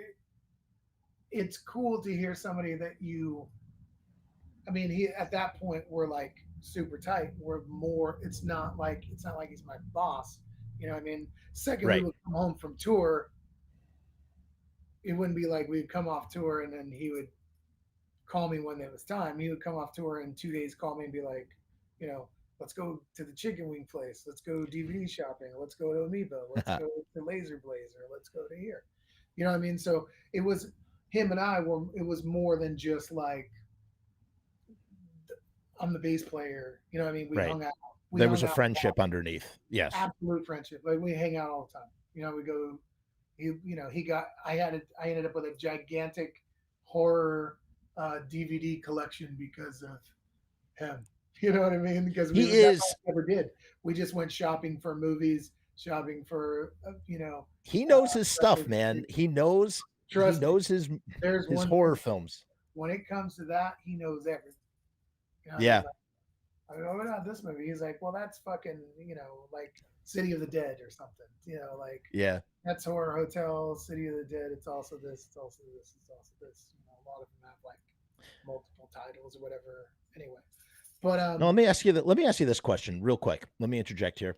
it's cool to hear somebody that you. I mean, he at that point we're like super tight. We're more. It's not like he's my boss. You know what I mean? Second, we Right. would come home from tour. It wouldn't be like we'd come off tour and then he would call me when it was time. He would come off tour and 2 days call me and be like, you know, let's go to the chicken wing place. Let's go DVD shopping. Let's go to Amiibo. Let's go to Laser Blazer. Let's go to here. You know what I mean? So it was him and I were. It was more than just like I'm the bass player. You know what I mean? We Right. hung out. We There was hung a out. friendship underneath. Yes. Absolute friendship. Like we hang out all the time. We go. He got. I ended up with a gigantic horror DVD collection because of him. You know what I mean? Because He that's is all we ever did. We just went shopping for movies, shopping for he knows his stuff, records. man. He Trust me. knows There's his one horror thing, films. when it comes to that, he knows everything. You know what I Yeah. mean? Like, oh, not this movie. He's like, well, that's fucking, like City of the Dead or something. Like Yeah. that's Horror Hotel, City of the Dead. It's also this. It's also this. It's also this. A lot of them have like multiple titles or whatever. Anyway, but Now let me ask you this question real quick. Let me interject here.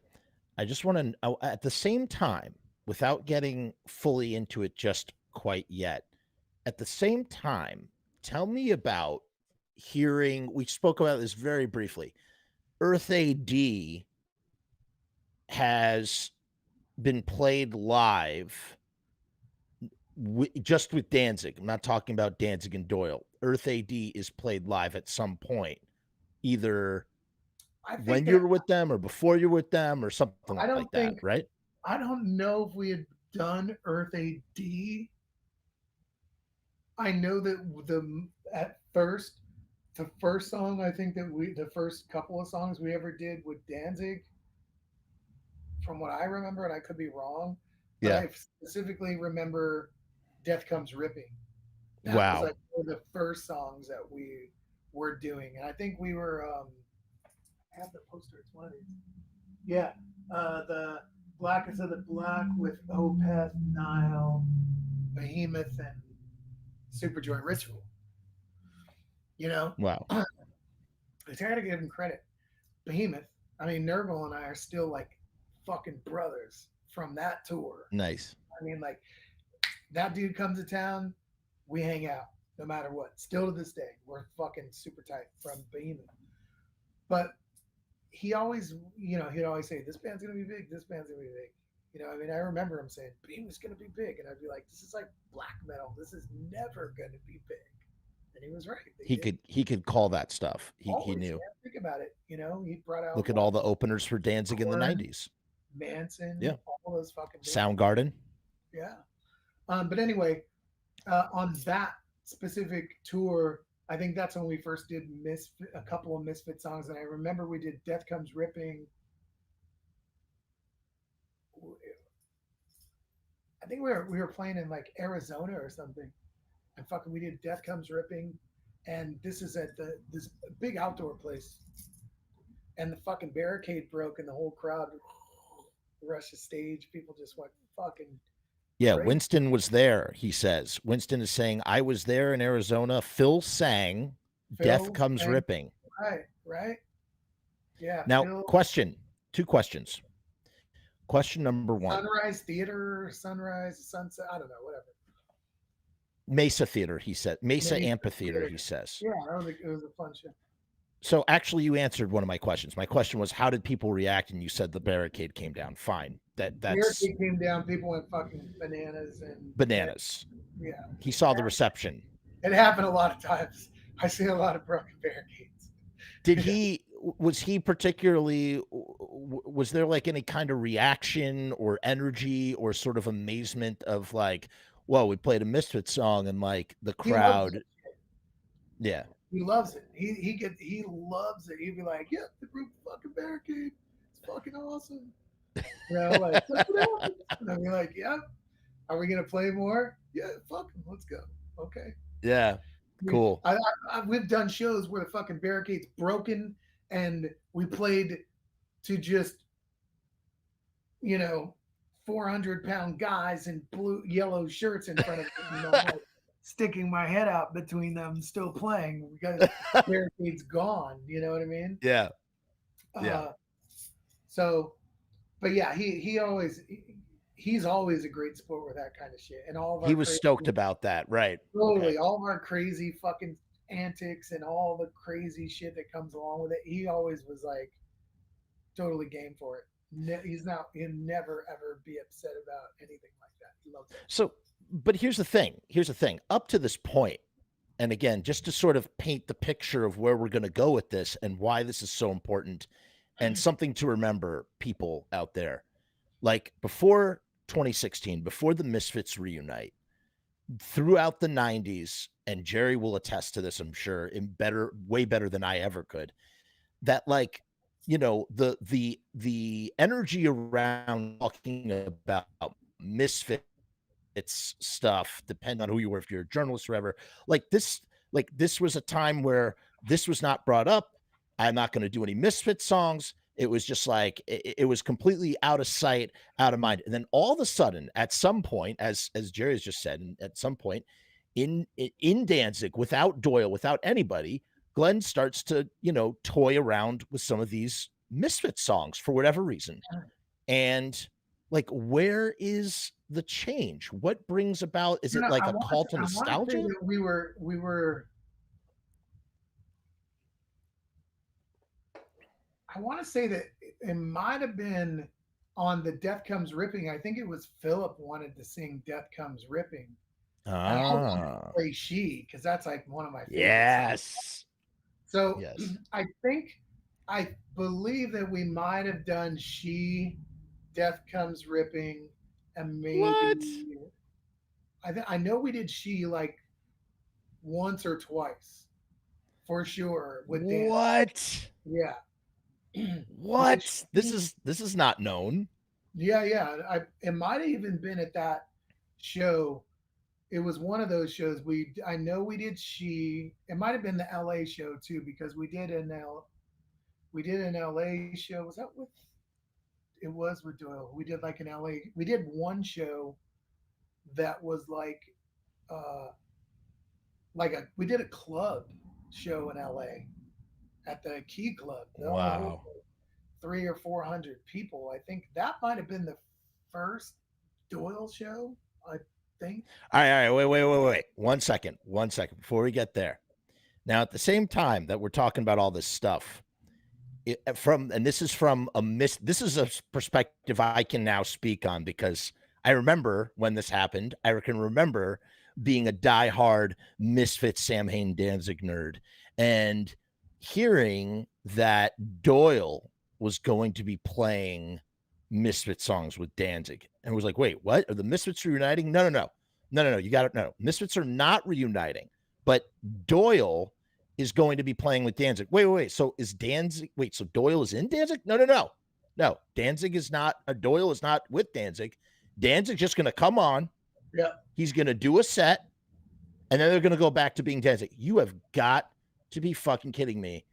I just want to at the same time, without getting fully into it just quite yet, at the same time, tell me about hearing, we spoke about this very briefly. Earth AD has been played live just with Danzig. I'm not talking about Danzig and Doyle. Earth AD is played live at some point, either I think when that you're with them or before you're with them or something I like don't that, think right? I don't know if we had done Earth AD. I know that the first song I think that the first couple of songs we ever did with Danzig, from what I remember, and I could be wrong, but Yeah. I specifically remember Death Comes Ripping. That was Wow. like one of the first songs that we were doing, and I think we were. I have the poster. It's one of these. Yeah, the Blackest of the Black with Opeth, Nile, Behemoth, and Superjoint Ritual. Wow. I gotta give him credit. Behemoth. I mean, Nurgle and I are still like fucking brothers from that tour. Nice. I mean, like that dude comes to town, we hang out no matter what. Still to this day, we're fucking super tight from Behemoth. But he always, he'd always say, "This band's gonna be big. This band's gonna be big." I mean, I remember him saying Beam was going to be big, and I'd be like, this is like black metal. This is never going to be big. And he was right. He could call that stuff. He Always, knew. man. Think about it. He brought out Look at all the openers for Danzig in the Korn, 90s. Manson, Yeah. all those fucking Soundgarden. Yeah. But anyway, on that specific tour, I think that's when we first did a couple of Misfit songs, and I remember we did Death Comes Ripping. I think we were playing in like Arizona or something, and fucking we did Death Comes Ripping, and this is at this big outdoor place, and the fucking barricade broke, and the whole crowd rushed the stage. People just went fucking. Yeah, crazy. Winston was there, he says. Winston is saying, I was there in Arizona. Phil sang Death Comes sang, Ripping. Right. Yeah. Now, Phil, 2 questions. Question number 1. Sunrise Theater, Sunrise, Sunset, I don't know, whatever. Mesa Theater, he said. Mesa Amphitheater, he says. Yeah, it was a fun show. So actually, you answered one of my questions. My question was, how did people react? And you said the barricade came down. Fine. That's barricade came down. People went fucking bananas and bananas. Yeah. He saw the reception. It happened a lot of times. I see a lot of broken barricades. Was he particularly, was there like any kind of reaction or energy or sort of amazement of like, well, we played a Misfits song and like the crowd. Yeah. He loves it. He loves it. He'd be like, "Yeah, the broke fucking barricade. It's fucking awesome." Like, and I'd be like, "Yeah, are we gonna play more? Yeah, fuck 'em. Let's go." Okay. Yeah. Cool. We've done shows where the fucking barricade's broken, and we played to just 400-pound guys in yellow shirts in front of them. Sticking my head out between them, still playing because barricade's gone. You know what I mean? Yeah. So, but yeah, he's always a great sport with that kind of shit. And all of he was stoked about that, right? Totally, okay. All of our crazy fucking antics and all the crazy shit that comes along with it. He always was like totally game for it. He'll never ever be upset about anything like that. He loves it. So. But here's the thing. Up to this point, and again, just to sort of paint the picture of where we're going to go with this and why this is so important and something to remember, people out there, like before 2016, before the Misfits reunite, throughout the 90s, and Jerry will attest to this, I'm sure, way better than I ever could, that like, the energy around talking about Misfits, it's stuff, depending on who you were, if you're a journalist or whatever, like this was a time where this was not brought up. I'm not going to do any Misfit songs. It was just like, it was completely out of sight, out of mind. And then all of a sudden, at some point, as Jerry has just said, at some point in Danzig, without Doyle, without anybody, Glenn starts to, toy around with some of these Misfit songs for whatever reason. And like, where is the change? What brings about? Is it like a call to nostalgia? We were. I want to say that it might have been on the Death Comes Ripping. I think it was Philip wanted to sing Death Comes Ripping. And I wanted to play She, because that's like one of my favorites. Yes. So yes. I believe that we might have done She, Death Comes Ripping, and maybe what? I know we did She like once or twice for sure with Dan. What? Yeah. What? This is not known. Yeah. It might have even been at that show. It was one of those shows I know we did She. It might have been the LA show too, because we did an LA show. Was that with? It was with Doyle. We did like an LA. We did one show that was like we did a club show in LA at the Key Club. Wow. 300 or 400 people. I think that might have been the first Doyle show. I think. All right. Wait. 1 second before we get there. Now, at the same time that we're talking about all this stuff, and this is from this is a perspective I can now speak on because I remember when this happened. I can remember being a diehard Misfits Samhain Danzig nerd and hearing that Doyle was going to be playing Misfit songs with Danzig, and was like, "Wait, what? Are the Misfits reuniting? No. You got it. No, Misfits are not reuniting, but Doyle is going to be playing with Danzig. Wait. So is Danzig? Wait, so Doyle is in Danzig? No. Danzig is not. Doyle is not with Danzig. Danzig's just going to come on. Yeah. He's going to do a set, and then they're going to go back to being Danzig. You have got to be fucking kidding me.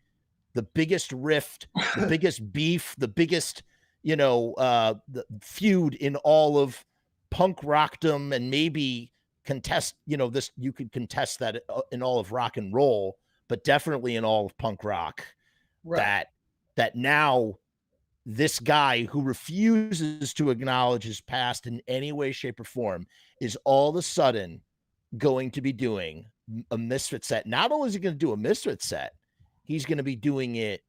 The biggest rift, the biggest beef, the biggest, the feud in all of punk rockdom, and maybe contest, this, you could contest that in all of rock and roll, but definitely in all of punk rock, Right. that now this guy who refuses to acknowledge his past in any way, shape, or form is all of a sudden going to be doing a Misfit set. Not only is he going to do a Misfit set, he's going to be doing it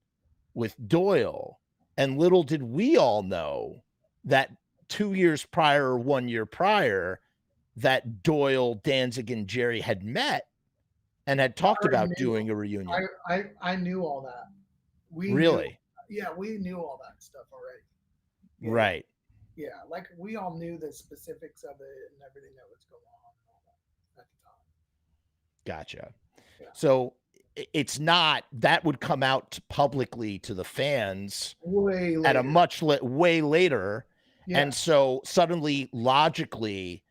with Doyle. And little did we all know that 2 years prior or 1 year prior, that Doyle, Danzig, and Jerry had met and had talked about doing a reunion. I knew all that. We really? We knew all that stuff already. Yeah. Right. Yeah, like we all knew the specifics of it and everything that was going on and all that at the time. Gotcha. Yeah. So it's not that would come out publicly to the fans way later. At a much way later. Yeah. And so suddenly, logically,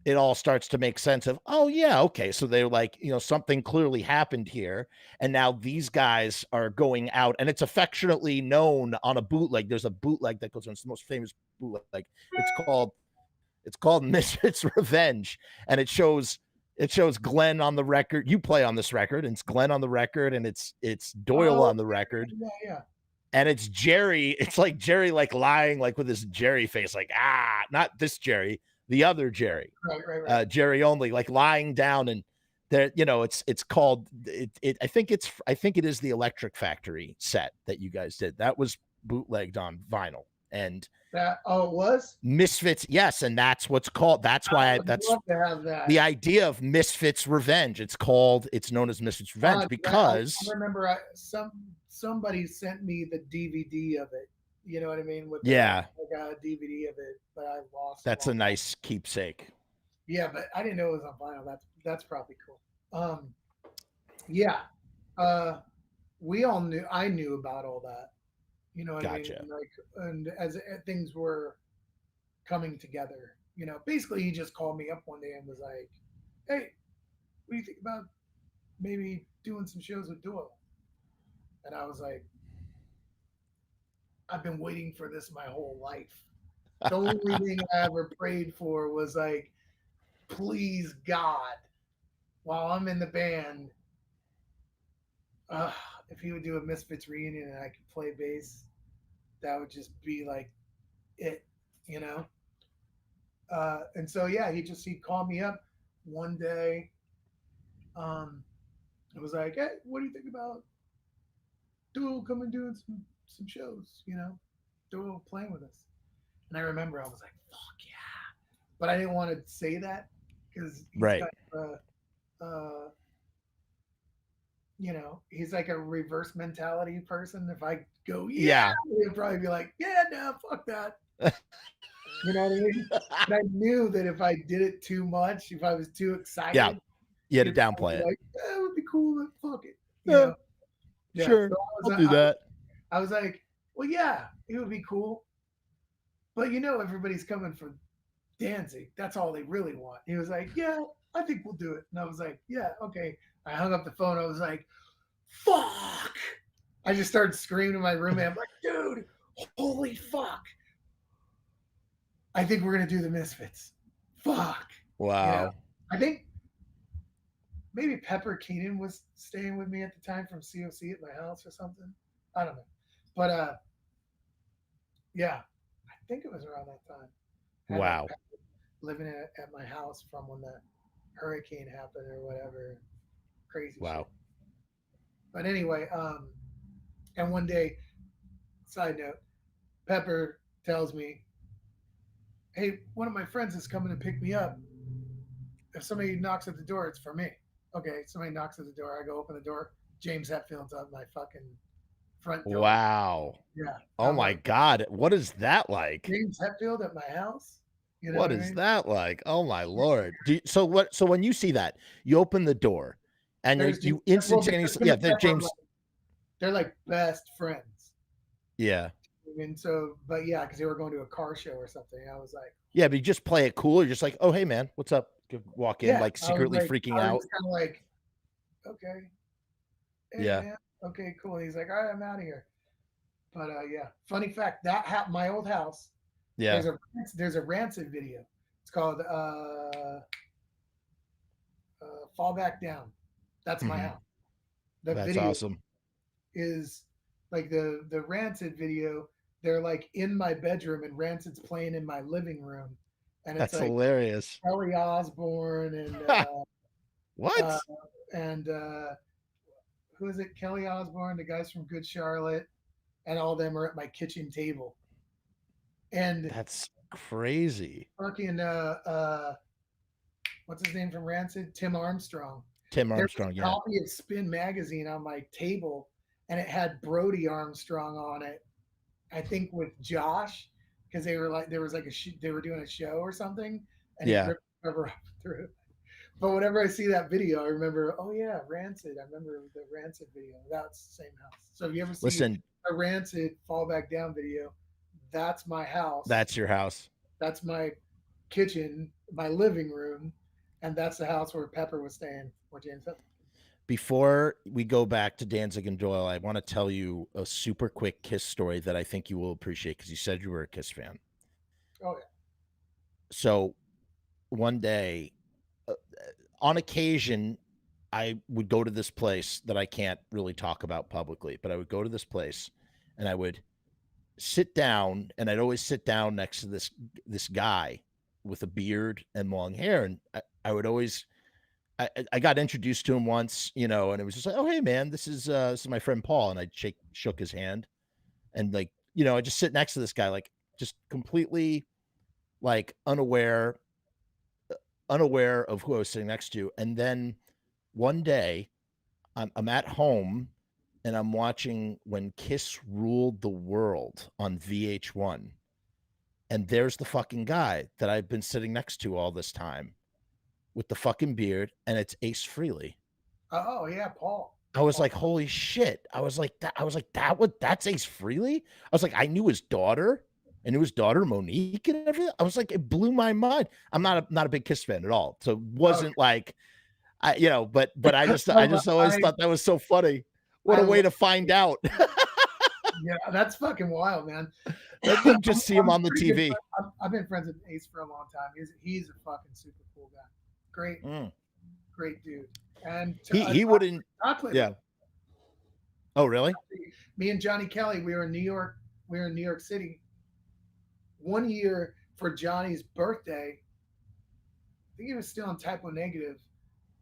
it all starts to make sense of, oh yeah, okay. So they're like, something clearly happened here. And now these guys are going out, and it's affectionately known on a bootleg. There's a bootleg that goes on. It's the most famous bootleg. It's called Misfits Revenge. And it shows Glenn on the record. You play on this record, and it's Glenn on the record, and it's Doyle on the record. Yeah. And it's Jerry. It's like Jerry, like lying, like with his Jerry face, like, not this Jerry, the other Jerry, right. Jerry only, like lying down. And there, it's called it. I think it is the Electric Factory set that you guys did. That was bootlegged on vinyl. And it was Misfits, yes, and that's what's called. That's why that's the idea of Misfits Revenge. It's known as Misfits Revenge because I remember somebody sent me the DVD of it. You know what I mean? I got a DVD of it, but I lost. That's a nice keepsake. Yeah, but I didn't know it was on vinyl. That's probably cool. We all knew. I knew about all that. You know what I mean? Like, and as things were coming together, basically he just called me up one day and was like, "Hey, what do you think about maybe doing some shows with Doyle?" And I was like, "I've been waiting for this my whole life. The only thing I ever prayed for was like, please God, while I'm in the band, if he would do a Misfits reunion and I could play bass, that would just be like it, And so he called me up one day. It was like, "Hey, what do you think about Doyle coming doing some shows? Doyle playing with us?" And I remember I was like, "Fuck yeah!" But I didn't want to say that because right. He's like a reverse mentality person. If I go, he'll probably be like, "Yeah, no, fuck that." You know what I mean? And I knew that if I did it too much, if I was too excited, you had to downplay it. Like, it would be cool, but fuck it. Yeah. Sure, so I'll do that. I was like, well, yeah, it would be cool, but everybody's coming for Danzig. That's all they really want. He was like, yeah, I think we'll do it. And I was like, yeah, okay. I hung up the phone. I was like, fuck. I just started screaming to my roommate. I'm like, dude, holy fuck. I think we're going to do the Misfits. Fuck. Wow. I think maybe Pepper Keenan was staying with me at the time from COC at my house or something. I don't know. But, I think it was around that time. Wow. Living at my house from when the hurricane happened or whatever. Crazy. Wow. Shit. But anyway, and one day side note, Pepper tells me, "Hey, one of my friends is coming to pick me up. If somebody knocks at the door, it's for me." Okay, somebody knocks at the door. I go open the door. James Hetfield's on my fucking front door. Wow. Yeah. Oh I'm my like, God. What is that like? James Hetfield at my house? You know What I is mean? that like? Oh my Lord. So what, so when you see that, you open the door and There's James, you instantaneously, yeah, there's James. They're like best friends. Yeah. And so, but yeah, because they were going to a car show or something. I was like, Yeah, but you just play it cool. You're just like, oh, hey, man, what's up? Walk in, yeah, like secretly freaking out. I was kind of like, okay, hey, Yeah. man, okay, cool. He's like, all right, I'm out of here. But yeah, funny fact, that my old house, Yeah. there's a Rancid video. It's called Fall Back Down. That's my house. The That's video awesome. is like the Rancid video. They're like in my bedroom and Rancid's playing in my living room, and it's That's like hilarious. Kelly Osbourne What? And who is it? Kelly Osbourne, the guys from Good Charlotte, and all of them are at my kitchen table. And That's crazy. fucking what's his name from Rancid? Tim Armstrong. Tim Armstrong, yeah. Copy of Spin magazine on my table, and it had Brody Armstrong on it. I think with Josh, because they were like they was like they were doing a show or something, and he ripped the cover up through. But whenever I see that video, I remember, oh yeah, Rancid. I remember the Rancid video. That's the same house. So if you ever see a Rancid Fall Back Down video, that's my house. That's your house. That's my kitchen, my living room, and that's the house where Pepper was staying, where James Hetfield. Before we go back to Danzig and Doyle, I want to tell you a super quick Kiss story that I think you will appreciate because you said you were a Kiss fan. Oh yeah. So one day, on occasion, I would go to this place that I can't really talk about publicly, but I would go to this place and I would sit down, and I'd always sit down next to this guy with a beard and long hair, and I would always. I got introduced to him once, you know, and it was just like, oh, hey, man, this is my friend Paul. And I shook his hand and like, you know, I just sit next to this guy, like just completely like unaware of who I was sitting next to. And then one day I'm at home and I'm watching When Kiss Ruled the World on VH1. And there's the fucking guy that I've been sitting next to all this time with the fucking beard, and it's Ace Frehley. Oh yeah, Paul. I was like, holy shit. That's Ace Frehley? I was like, I knew his daughter. I knew his daughter Monique and everything. I was like, it blew my mind. I'm not a big Kiss fan at all. So it wasn't like but I just always thought that was so funny. What a way to find out. Yeah, that's fucking wild, man. You just see him on the TV. I've been friends with Ace for a long time. He's a fucking super cool guy. Great dude. And he wouldn't. Yeah. Oh, really? Me and Johnny Kelly, we were in New York. We were in New York City. One year for Johnny's birthday. I think he was still on Typo Negative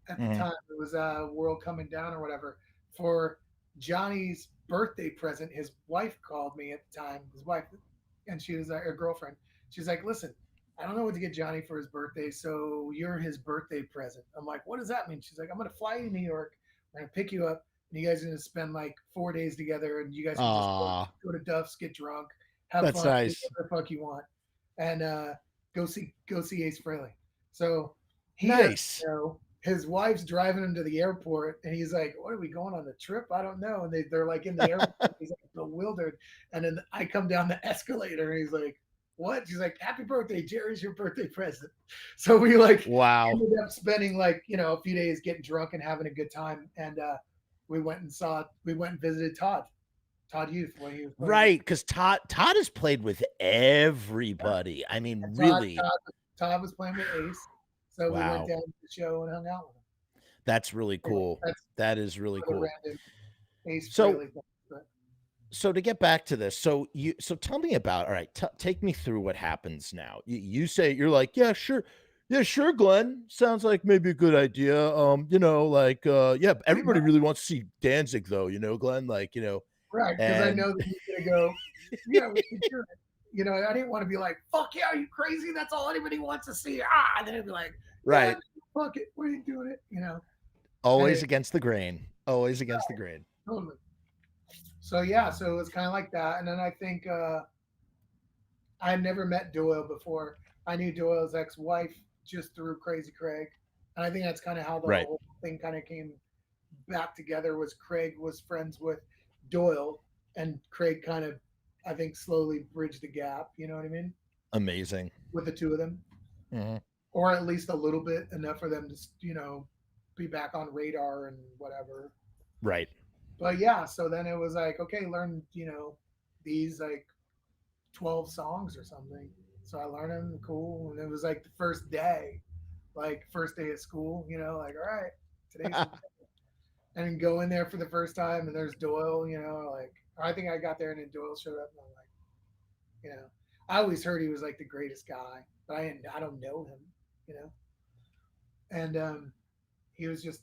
at the time. It was World Coming Down or whatever. For Johnny's birthday present, his wife called me at the time. His wife, and she was her girlfriend. She's like, "Listen, I don't know what to get Johnny for his birthday, so you're his birthday present." I'm like, "What does that mean?" She's like, "I'm going to fly you to New York. We're going to pick you up, and you guys are going to spend like 4 days together, and you guys can just go to Duff's, get drunk, have fun, nice. do whatever the fuck you want, and go see Ace Frehley." So nice. His wife's driving him to the airport, and he's like, "What are we going on the trip? I don't know." And they're like in the airport. He's like bewildered, and then I come down the escalator, and he's like, "What?" She's like, "Happy birthday, Jerry's your birthday present." So we ended up spending a few days getting drunk and having a good time, and we went and visited Todd Youth when he was right, because Todd has played with everybody. I mean, really. Todd was playing with Ace, so we went down to the show and hung out with him. That's really cool. That is really cool. Ace So to get back to this, so tell me about, all right, take me through what happens now. You say, you're like, yeah, sure, Glenn, sounds like maybe a good idea. Everybody really wants to see Danzig though, Glenn, Right, because I And know that he's gonna go, yeah, we can do it. You know, I didn't want to be like, fuck yeah, are you crazy? That's all anybody wants to see. Ah, and then it'd be like, yeah, right, fuck it, we ain't doing it. You know, always anyway, against the grain. Always against the grain. totally. So yeah, so it was kind of like that, and then I think I had never met Doyle before. I knew Doyle's ex-wife just through Crazy Craig, and I think that's kind of how the Right. whole thing kind of came back together. Was Craig was friends with Doyle, and Craig kind of, I think, slowly bridged the gap. You know what I mean? Amazing. With the two of them, Hmm. or at least a little bit enough for them to, be back on radar and whatever. Right. But yeah, so then it was like, okay, learn, these like 12 songs or something. So I learned them, cool. And it was like the first day, like first day of school, like, all right, today's the day. And then go in there for the first time and there's Doyle, like, I think I got there and then Doyle showed up and I'm like, I always heard he was like the greatest guy, but I don't know him, you know? And he was just,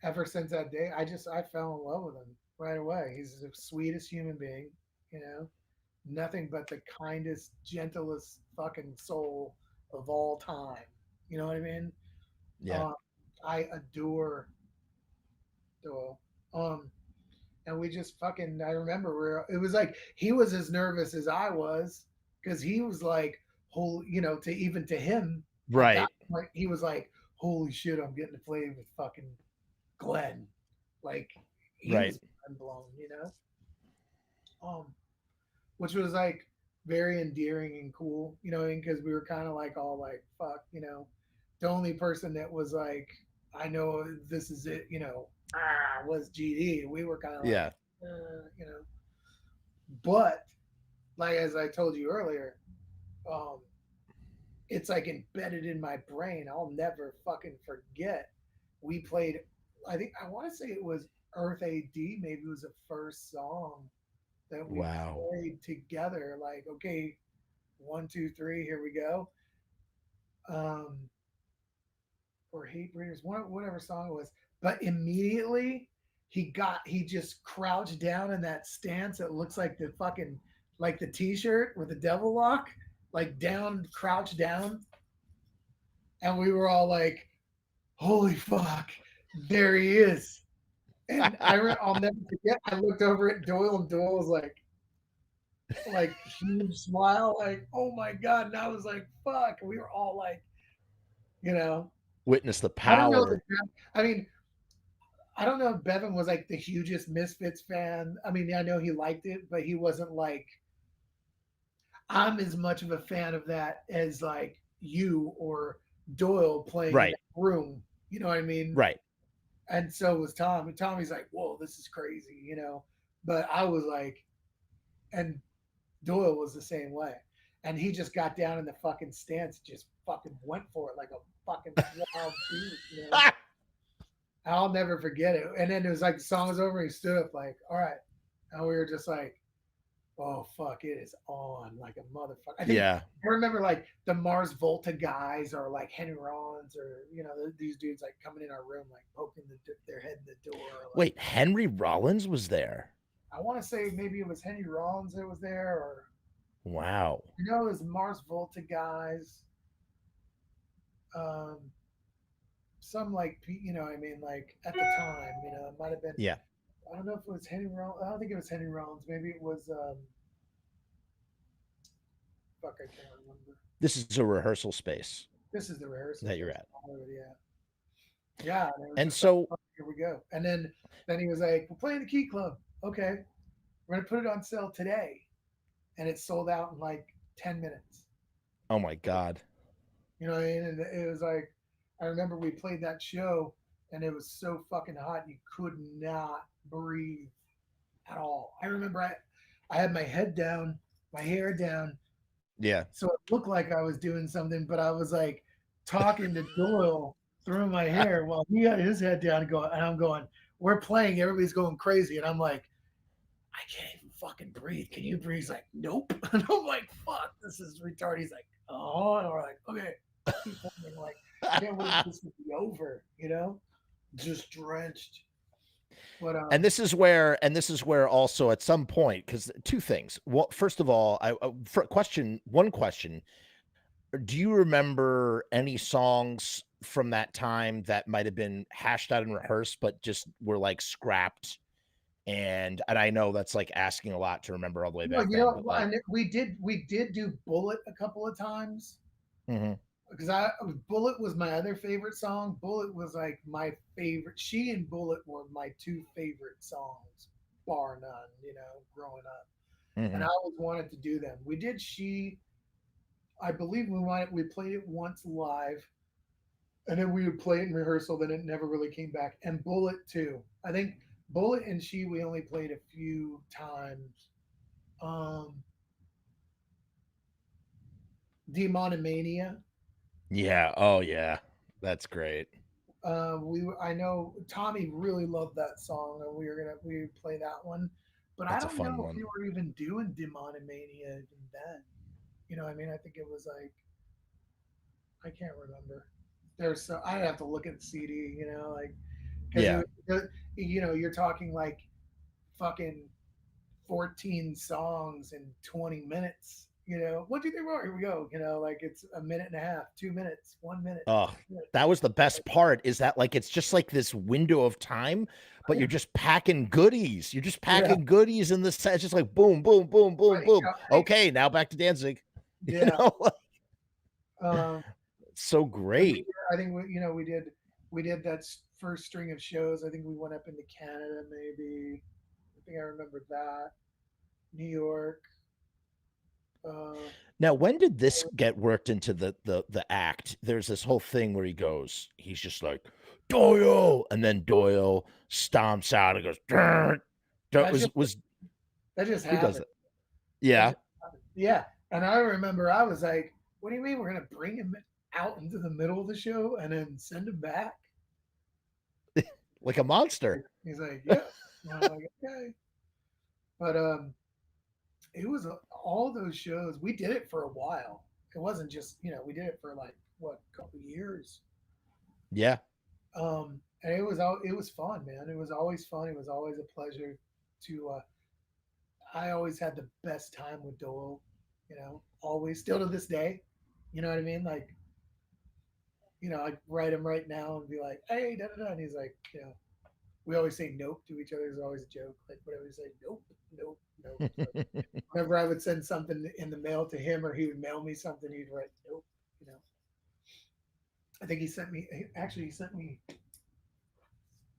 ever since that day, I fell in love with him right away. He's the sweetest human being, you know? Nothing but the kindest, gentlest fucking soul of all time. You know what I mean? Yeah. I adore Doyle. And we just fucking, I remember it was like he was as nervous as I was because he was like, holy, to him at that Right. point, he was like, holy shit, I'm getting to play with fucking Glenn. Like, he Right. was mind blown, which was like very endearing and cool, because we were kind of like all like, fuck, the only person that was like, I know this is it, was GD. We were kind of like, Yeah. you know, but like as I told you earlier, um, it's like embedded in my brain. I'll never fucking forget. We played, I think I want to say it was Earth AD. Maybe it was the first song that we Wow. played together. Like, okay, 1, 2, 3, here we go. Um, or Hate Breeders, whatever song it was. But immediately he just crouched down in that stance. It looks like the fucking, like the t-shirt with the devil lock, like down, crouched down. And we were all like, holy fuck, there he is. And I'll never forget, I looked over at Doyle and Doyle was like huge smile, like, oh my God. And I was like, fuck. And we were all like, you know, Witness the I don't know. power. I mean, I don't know if Bevan was like the hugest Misfits fan. I mean, I know he liked it, but he wasn't like, I'm as much of a fan of that as like you or Doyle playing in Right. that room. You know what I mean? Right. And so was Tom. And Tommy's like, whoa, this is crazy, But I was like, and Doyle was the same way. And he just got down in the fucking stance, just fucking went for it like a fucking wild dude, I'll never forget it. And then it was like the song was over, and he stood up like, all right. And we were just like, oh fuck, it is on like a motherfucker. I think Yeah. I remember like the Mars Volta guys or like Henry Rollins or these dudes like coming in our room like poking their head in the door. Like, Wait, Henry Rollins was there. I want to say maybe it was Henry Rollins that was there, or Wow. it was Mars Volta guys. Some like I mean, like at the time, it might have been. Yeah. I don't know if it was Henry Rollins. I don't think it was Henry Rollins. Maybe it was. Fuck, I can't remember. This is a rehearsal space This is the rehearsal that you're at. Yeah. Yeah. And so like, oh, here we go. And then he was like, we're playing the Key Club. Okay. We're going to put it on sale today. And it sold out in like 10 minutes. oh my God. You know what I mean? And it was like, I remember we played that show and it was so fucking hot. You could not breathe at all. I remember I had my head down, my hair down. Yeah. So it looked like I was doing something, but I was like talking to Doyle through my hair while he had his head down and I'm going, we're playing, everybody's going crazy. And I'm like, I can't even fucking breathe. Can you breathe? He's like, nope. And I'm like, fuck, this is retarded. He's like, oh, and we're like, okay. Keep playing. Like, I can't wait for this to be over, just drenched. But And this is where also at some point, because two things. Well, first of all, one question: do you remember any songs from that time that might have been hashed out and rehearsed, but just were like scrapped? And I know that's like asking a lot to remember all the way well, back you then, know, but like, and we did do Bullet a couple of times mhm. because Bullet was my other favorite song. Bullet was like my favorite. She and Bullet were my two favorite songs, bar none. You know, growing up, and I Mhm. always wanted to do them. We did She. I believe we played it once live, and then we would play it in rehearsal. Then it never really came back. And Bullet too. I think Bullet and She we only played a few times. Um, Demonomania. Yeah. Oh yeah. That's great. I know Tommy really loved that song, and we would play that one. But I That's a don't fun know if one. we were even doing Demonomania even then. You know, what I mean, I think it was like I can't remember. There's so I have to look at the CD. You know, like because Yeah. you know you're talking like fucking 14 songs in 20 minutes. You know, what do you think? Here we go. You know, like it's a minute and a half, 2 minutes, 1 minute, Oh, 2 minutes. that was the best part, is that like it's just like this window of time, but you're just packing goodies. You're just Yeah, packing goodies in the set. It's just like boom, boom, boom, boom, right. boom. Yeah, Okay, now back to Danzig. You yeah. know, Um, it's so and great. I think you know we did that first string of shows. I think we went up into Canada maybe. I think I remember that. New York. Uh, Now, when did this get worked into the act? There's this whole thing where he's just like Doyle, and then Doyle stomps out and goes. "Durr." That that just was that just who does happened. it? That Yeah, just happened. Yeah, and I remember I was like, "What do you mean we're gonna bring him out into the middle of the show and then send him back?" like a monster. He's like, "Yeah." And I'm like, "Okay," but it was all those shows. We did it for a while. It wasn't just we did it for like what a couple years. Yeah. And it was fun, man. It was always fun. It was always a pleasure to. I always had the best time with Doyle. You know, always, still to this day. You know what I mean? Like, I write him right now and be like, "Hey, da da da," and he's like, we always say nope to each other. It's always a joke. Like whatever we say, nope, nope, nope. So whenever I would send something in the mail to him, or he would mail me something, he'd write nope. You know, I think he sent me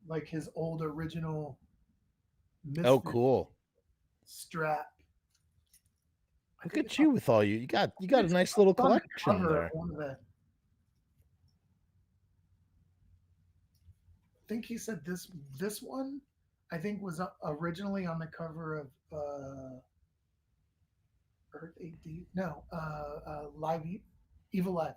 like his old original Oh, Misfit cool. strap. I Look think it's at on, you with all you got. You got a nice little on the collection cover of there. one of the. I think he said this one. I think was originally on the cover of Earth 8D. No, Live Evil Live.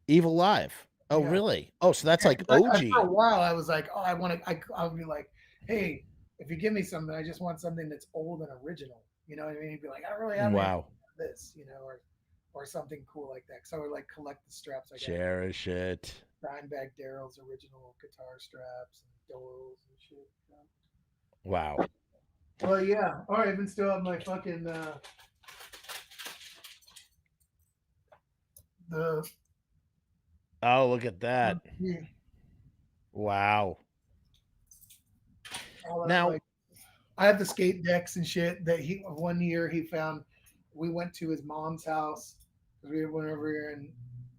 Evil Live. Oh, Yeah. really? Oh, so that's Yeah, like 'cause for a OG. while, I was like, oh, I want to. I would be like, hey, if you give me something, I just want something that's old and original. You know what I mean? He'd be like, I don't really have anything Wow. like this, or something cool like that. Because I would like collect the straps. I got Cherish it. Dimebag Darrell's original guitar straps and Doyle's and shit. Wow. Well, yeah. All right, I even still have my fucking the Oh, look at that. Wow. all that Now, like I have the skate decks and shit that he one year he found. We went to his mom's house because we went over here in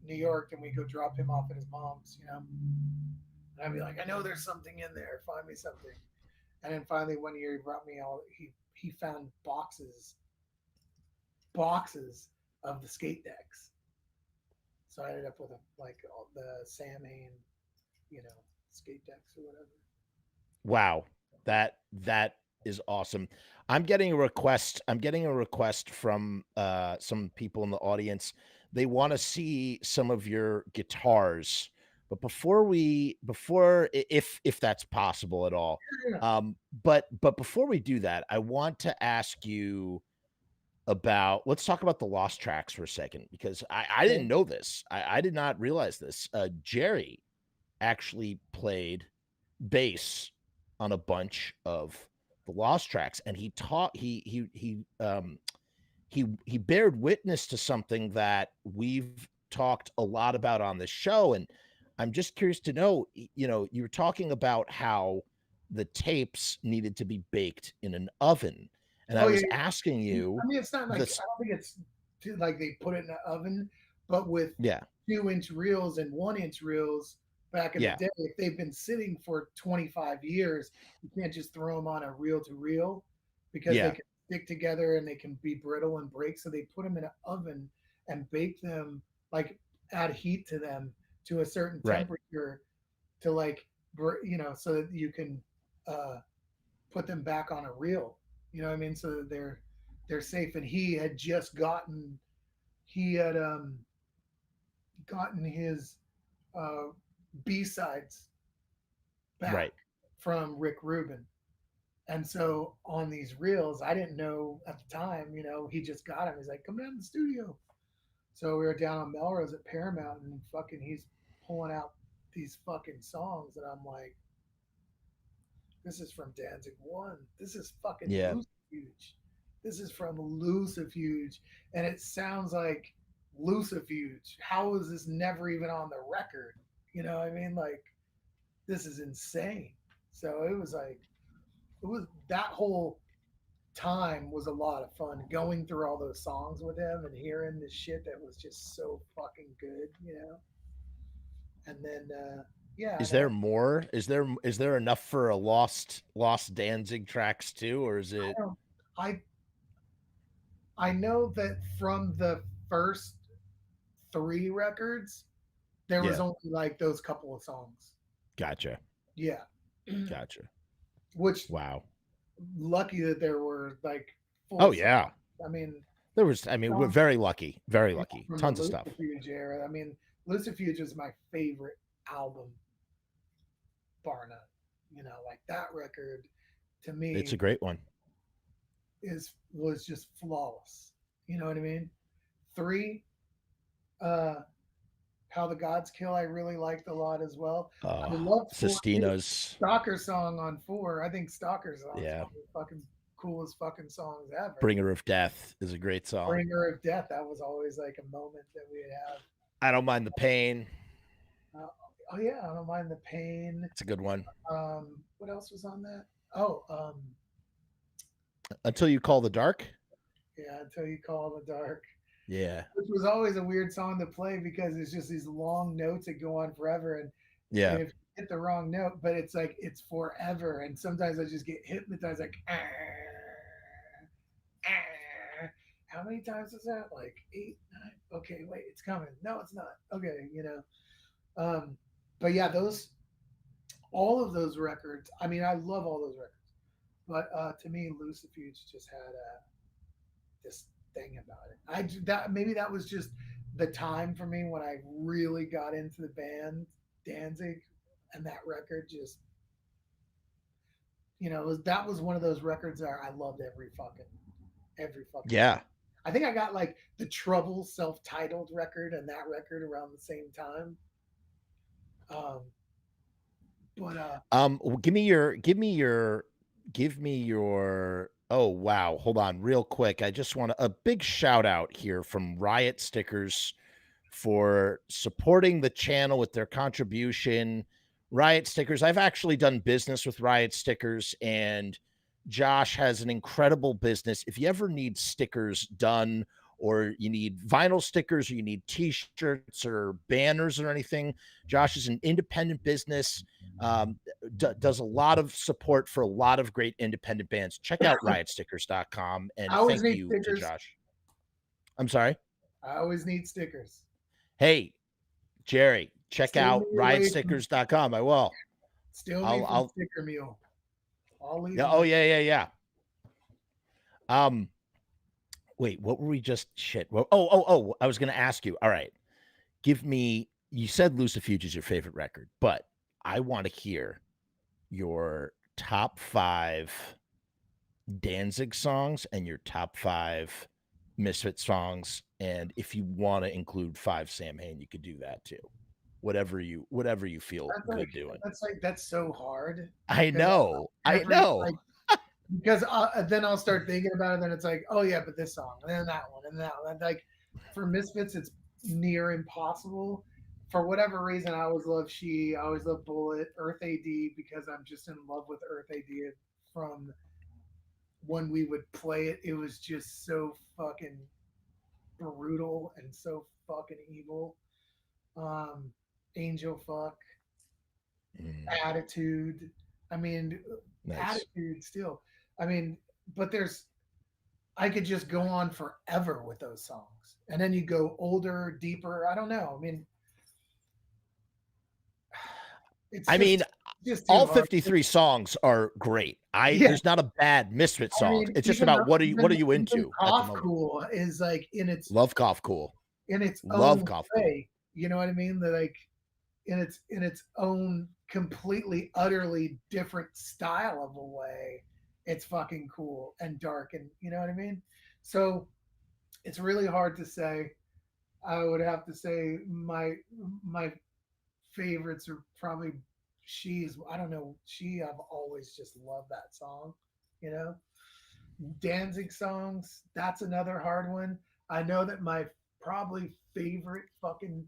New York and we go drop him off at his mom's, And I'd be like, I know there's something in there. Find me something. And then finally one year he brought me all. He found boxes of the skate decks. So I ended up with like all the Samhain, you know, skate decks or whatever. wow. That is awesome. I'm getting a request from some people in the audience. They want to see some of your guitars. But if that's possible at all. Yeah. But before we do that, I want to ask you about, let's talk about the lost tracks for a second, because I didn't know this. I did not realize this. Jerry actually played bass on a bunch of the Lost tracks, and he taught he bared witness to something that we've talked a lot about on the show. And I'm just curious to know, you know, you were talking about how the tapes needed to be baked in an oven, and I Oh yeah, was asking you I mean, it's not like this. I don't think it's like they put it in an oven, but with Yeah, 2-inch reels and 1-inch reels back in the yeah, day, if they've been sitting for 25 years, you can't just throw them on a reel to reel because they yeah, can stick together and they can be brittle and break. So they put them in an oven and bake them, like add heat to them to a certain right, temperature to like, you know, so that you can uh, put them back on a reel. You know what I mean? So that they're safe. And he had gotten his uh, B sides back right. from Rick Rubin. And so on these reels, I didn't know at the time, you know, he just got him. He's like, come down to the studio. So we were down on Melrose at Paramount and fucking he's pulling out these fucking songs. And I'm like, this is from Danzig 1. This is fucking Yeah, Lucifuge. This is from Lucifuge. And it sounds like Lucifuge. How is this never even on the record? You know what I mean? Like, this is insane. So it was like, it was that whole time was a lot of fun going through all those songs with him and hearing this shit that was just so fucking good, you know? And then, yeah, is there more? Is there enough for a lost Danzig tracks too, or is I it? don't, I, I know that from the first 3 records, there was Yeah, only like those couple of songs. gotcha, Yeah. gotcha. Which Wow. lucky that there were like Oh full songs. yeah, I mean, there was. I mean, we're songs very lucky, very lucky. from the Tons of stuff. Lucifuge era. I mean, Lucifuge was my favorite album, bar none. You know, like that record to It's a me great one. was just flawless. You know what I mean? 3, uh, How the Gods Kill, I really liked a lot as well. I loved 4 too. Sistina's. Stalker song on 4. I think Stalker song is Yeah, one of the fucking coolest fucking songs ever. Bringer of Death is a great song. Bringer of Death, that was always like a moment that we'd have. I don't mind the pain. Uh, oh yeah, I don't mind the pain. It's a good one. What else was on that? Oh, Until You Call the Dark. yeah, Until You Call the Dark, Yeah, which was always a weird song to play because it's just these long notes that go on forever, and yeah. if you hit the wrong note, but it's like it's forever, and sometimes I just get hypnotized, like. How many times is that? Like 8, 9. Okay, wait, it's coming. No, it's not. Okay, you know. But yeah, all of those records. I mean, I love all those records, but to me, Lucifuge just had this thing about it. That maybe that was just the time for me when I really got into the band Danzig, and that record just, you know, that was one of those records that I loved every fucking song. Yeah. I think I got like the Trouble self-titled record and that record around the same time. Um, but Give me your oh wow, hold on real quick. I just want a big shout out here from Riot Stickers for supporting the channel with their contribution. Riot Stickers, I've actually done business with Riot Stickers, and Josh has an incredible business. If you ever need stickers done, or you need vinyl stickers, or you need t-shirts or banners or anything, Josh is an independent business, does a lot of support for a lot of great independent bands. Check out riotstickers.com, and I always thank need you stickers. to Josh. I'm sorry. I always need stickers. Hey, Jerry, check Steal out me away from- riotstickers.com. I will. Steal me from Sticker Mule. I'll leave. Yeah, oh yeah. Wait, what were we just shit? Well, oh, I was gonna ask you. All right. Give me, you said Lucifuge is your favorite record, but I want to hear your top 5 Danzig songs and your top 5 Misfit songs. And if you want to include 5 Samhain, you could do that too. whatever you feel good doing. That's so hard. I 'Cause know. I every, know. like, because then I'll start thinking about it. Then it's like, oh yeah, but this song, and then that one, and that one. Like for Misfits, it's near impossible. For whatever reason, I always love She. I always love Bullet, Earth AD, because I'm just in love with Earth AD from when we would play it. It was just so fucking brutal and so fucking evil. Angel Fuck, Attitude. I mean, Nice. Attitude still. I mean, but I could just go on forever with those songs. And then you go older, deeper. I don't know. I mean, just all too hard. 53 songs are great. Yeah. There's not a bad Misfit song. I mean, it's just even about what are you into even at the Cough moment. Cool is like in its Love Cough Cool. in its Love own Cough way. You know what I mean? That like in its own completely, utterly different style of a way. It's fucking cool and dark, and you know what I mean? So it's really hard to say. I would have to say my favorites are probably She's. I don't know. I've always just loved that song. You know, Danzig songs. That's another hard one. I know that my probably favorite fucking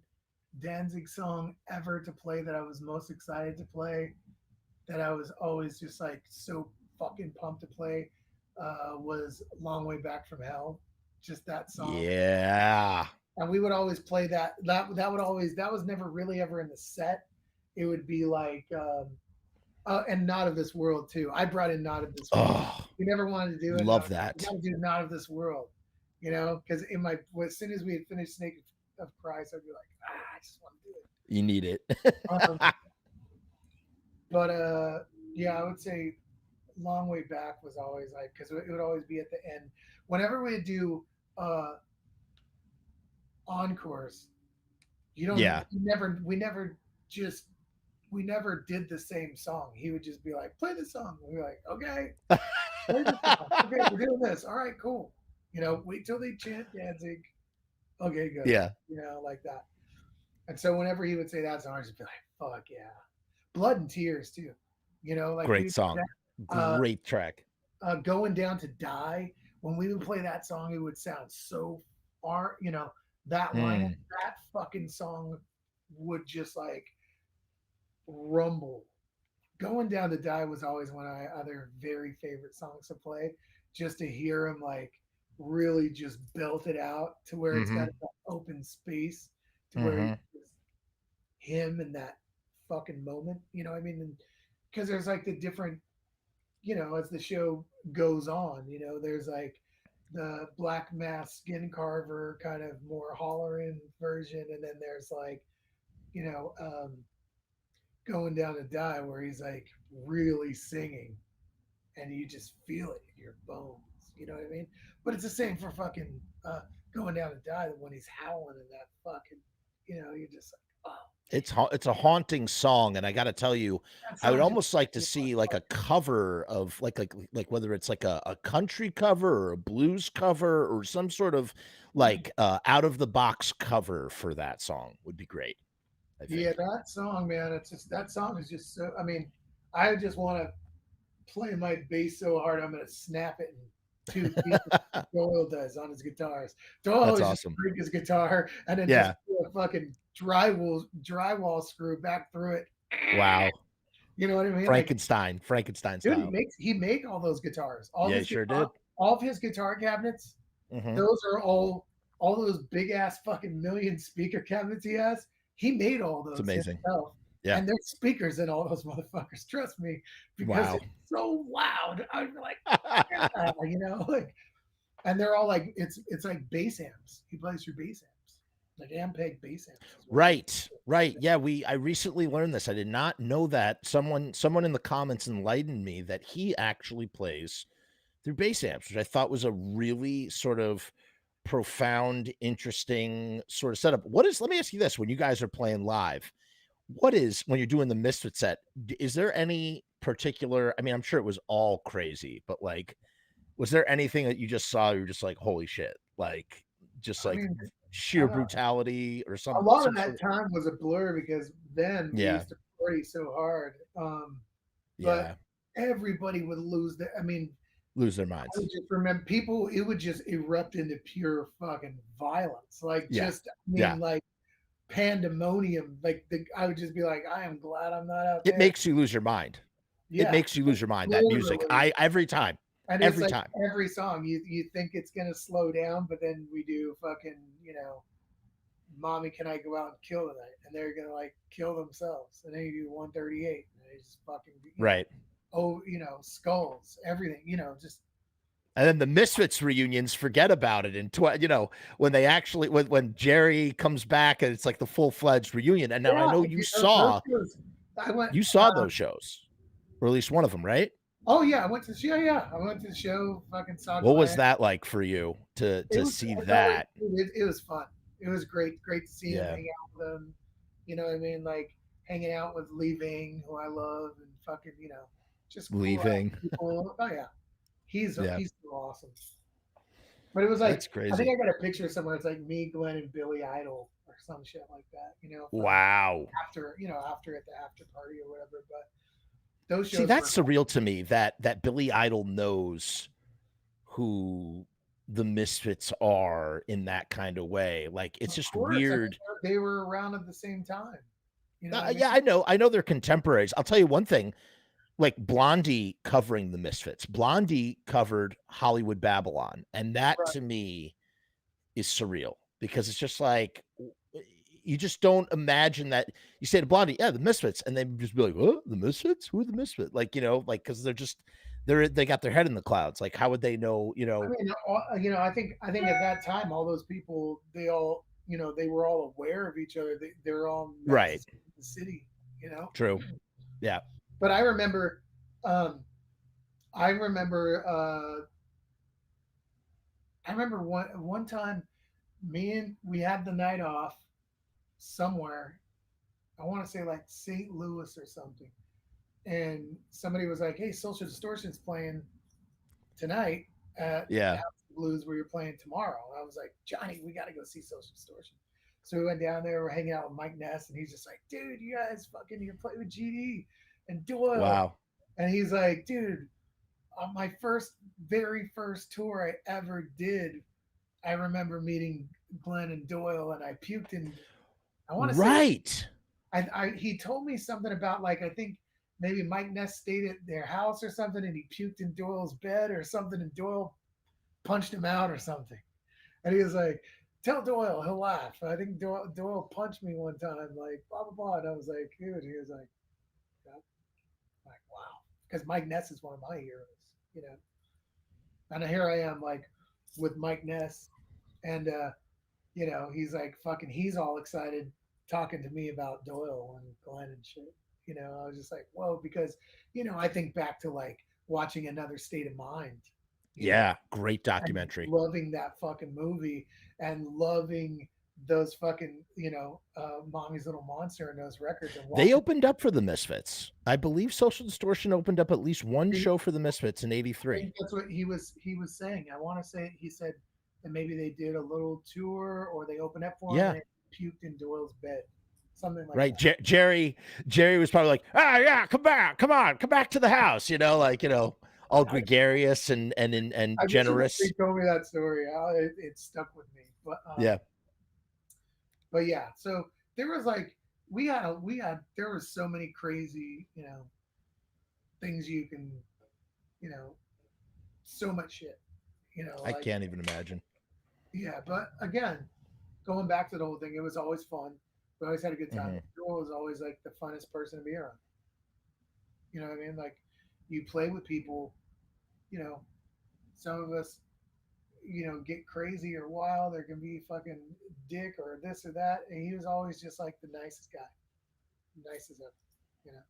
Danzig song ever to play, that I was most excited to play, that I was always just like so fucking pumped to play, was Long Way Back from Hell. Just that song. Yeah. And we would always play that. That was never really ever in the set. It would be like, and Not of This World too. I brought in Not of This World. Oh, We never wanted to do it. love that. We got to do Not of This World, you know, because as soon as we had finished Snake of Christ, I'd be like, I just want to do it. You need it. But yeah, I would say Long Way Back was always like, because it would always be at the end. Whenever we do encores, we never did the same song. He would just be like, play the song. We'd be like, okay, play the song. Okay, we're doing this. All right, cool. You know, wait till they chant Danzig. Okay, good. Yeah. You know, like that. And so whenever he would say that song, I'd just be like, fuck yeah. Blood and Tears too. You know, like great song. Great track. Going Down to Die. When we would play that song, it would sound so far, you know, that line, that fucking song would just like rumble. Going Down to Die was always one of my other very favorite songs to play, just to hear him like really just belt it out to where it's got that open space to where it's just him in that fucking moment, you know what I mean? Because there's like the different, you know, as the show goes on, you know, there's like the Black Mask Skin Carver kind of more hollering version, and then there's like, you know, Going Down to Die, where he's like really singing and you just feel it in your bones, you know what I mean? But it's the same for fucking Going Down to Die, when he's howling in that fucking, you know, you're just like, oh. It's a haunting song, and I got to tell you, I would almost like to see like a cover of like whether it's like a country cover or a blues cover or some sort of like out of the box cover for that song would be great. I think. Yeah, that song, man. It's just, that song is just so. I mean, I just want to play my bass so hard I'm gonna snap it in two pieces. Doyle does on his guitars. Doyle just awesome. break his guitar and then just put a fucking drywall screw back through it. Wow. You know what I mean? Frankenstein style. Dude, he made all those guitars. He sure did. All of his guitar cabinets. Those are all those big ass fucking million speaker cabinets he has. He made all those. It's amazing. Himself. Yeah. And there's speakers in all those motherfuckers. Trust me, because it's so loud. I'd be like, yeah, you know, like, and they're all like, it's like bass amps. He plays through bass amps, like Ampeg bass amps. Right. Yeah, I recently learned this. I did not know that. Someone in the comments enlightened me that he actually plays through bass amps, which I thought was a really sort of profound, interesting sort of setup. Let me ask you this: when you guys are playing live, when you're doing the Misfit set, is there any particular, I mean, I'm sure it was all crazy, but like, was there anything that you just saw, you're just like, holy shit, like, just like sheer brutality or A some lot of sort that time was a blur because then we Yeah. used to party so hard. Yeah. But everybody would lose their. I mean, Lose their I minds. would just remember people. It would just erupt into pure fucking violence. Like Yeah. just, I mean, Yeah. like pandemonium. Like I would just be like, I am glad I'm not out It there. makes you lose your mind. It Yeah, makes you lose your mind. That music. literally. Every time. And it's Every like time. every song you think it's gonna slow down, but then we do fucking, you know, mommy, can I go out and kill tonight? And they're gonna like kill themselves. And then you do 138 and they just fucking, Right. you know, skulls, everything, you know, just. And then the Misfits reunions, forget about it. And you know, when they actually when Jerry comes back and it's like the full-fledged reunion. And now I know you saw those shows, or at least one of them, right? Oh yeah, I went to the show. Yeah, I went to the show. Fucking saw. What was that like for you to see that? It was fun. It was great to see him, Yeah. hang out with them. You know what I mean? Like hanging out with Leaving, who I love, and fucking, you know, just cool Leaving. people. Oh yeah, he's so awesome. But it was That's like, crazy. I think I got a picture somewhere. It's like me, Glenn, and Billy Idol or some shit like that. You know? Wow. After, you know, after at the after party or whatever. But those shows. See, that's surreal to me that Billy Idol knows who the Misfits are in that kind of way. Like it's just weird. I mean, they were around at the same time. You know Yeah, I know they're contemporaries. I'll tell you one thing. Like Blondie covering the Misfits. Blondie covered Hollywood Babylon, and that to me is surreal because it's just like you just don't imagine that. You say to Blondie, yeah, the Misfits, and they just be like, "What? The Misfits? Who are the Misfits?" Like, you know, like because they got their head in the clouds. Like, how would they know? You know, I mean, you know, I think at that time, all those people, they all, you know, they were all aware of each other. They're all right in the city, you know. True. Yeah. But I remember, I remember one time, we had the night off somewhere. I want to say like St. Louis or something, and somebody was like, "Hey, Social Distortion's playing tonight at House of Blues where you're playing tomorrow." And I was like, "Johnny, we got to go see Social Distortion." So we went down there. We're hanging out with Mike Ness, and he's just like, "Dude, you guys fucking, you play with GD and Doyle." Wow. And he's like, "Dude, on my very first tour I ever did, I remember meeting Glenn and Doyle, and I puked in. I want to say, he told me something about like I think maybe Mike Ness stayed at their house or something, and he puked in Doyle's bed or something, and Doyle punched him out or something. And he was like, "Tell Doyle, he'll laugh." I think Doyle punched me one time, like blah blah blah. And I was like, "Dude," he was like, "Wow," because Mike Ness is one of my heroes, you know. And here I am, like with Mike Ness, and you know, he's like fucking, he's all excited talking to me about Doyle and Glenn and shit. You know, I was just like, whoa, because, you know, I think back to like watching Another State of Mind. Yeah, great documentary. Loving that fucking movie and loving those fucking, you know, Mommy's Little Monster and those records. And they opened up for the Misfits. I believe Social Distortion opened up at least one show for the Misfits in '83. That's what he was saying. I want to say he said that maybe they did a little tour or they opened up for him and they puked in Doyle's bed. Something like that. Jerry was probably like, yeah, come back, come back to the house, you know, like, you know, all gregarious and generous. He told me that story. It stuck with me. But but yeah, so there was like there was so many crazy, you know, things you can, you know, so much shit, you know. I can't even imagine. Yeah, but again, going back to the whole thing, it was always fun. We always had a good time. Doyle was always like the funnest person to be around. You know what I mean? Like you play with people, you know, some of us, you know, get crazy or wild. There can be fucking dick or this or that. And he was always just like the nicest guy. Nicest ever, you know.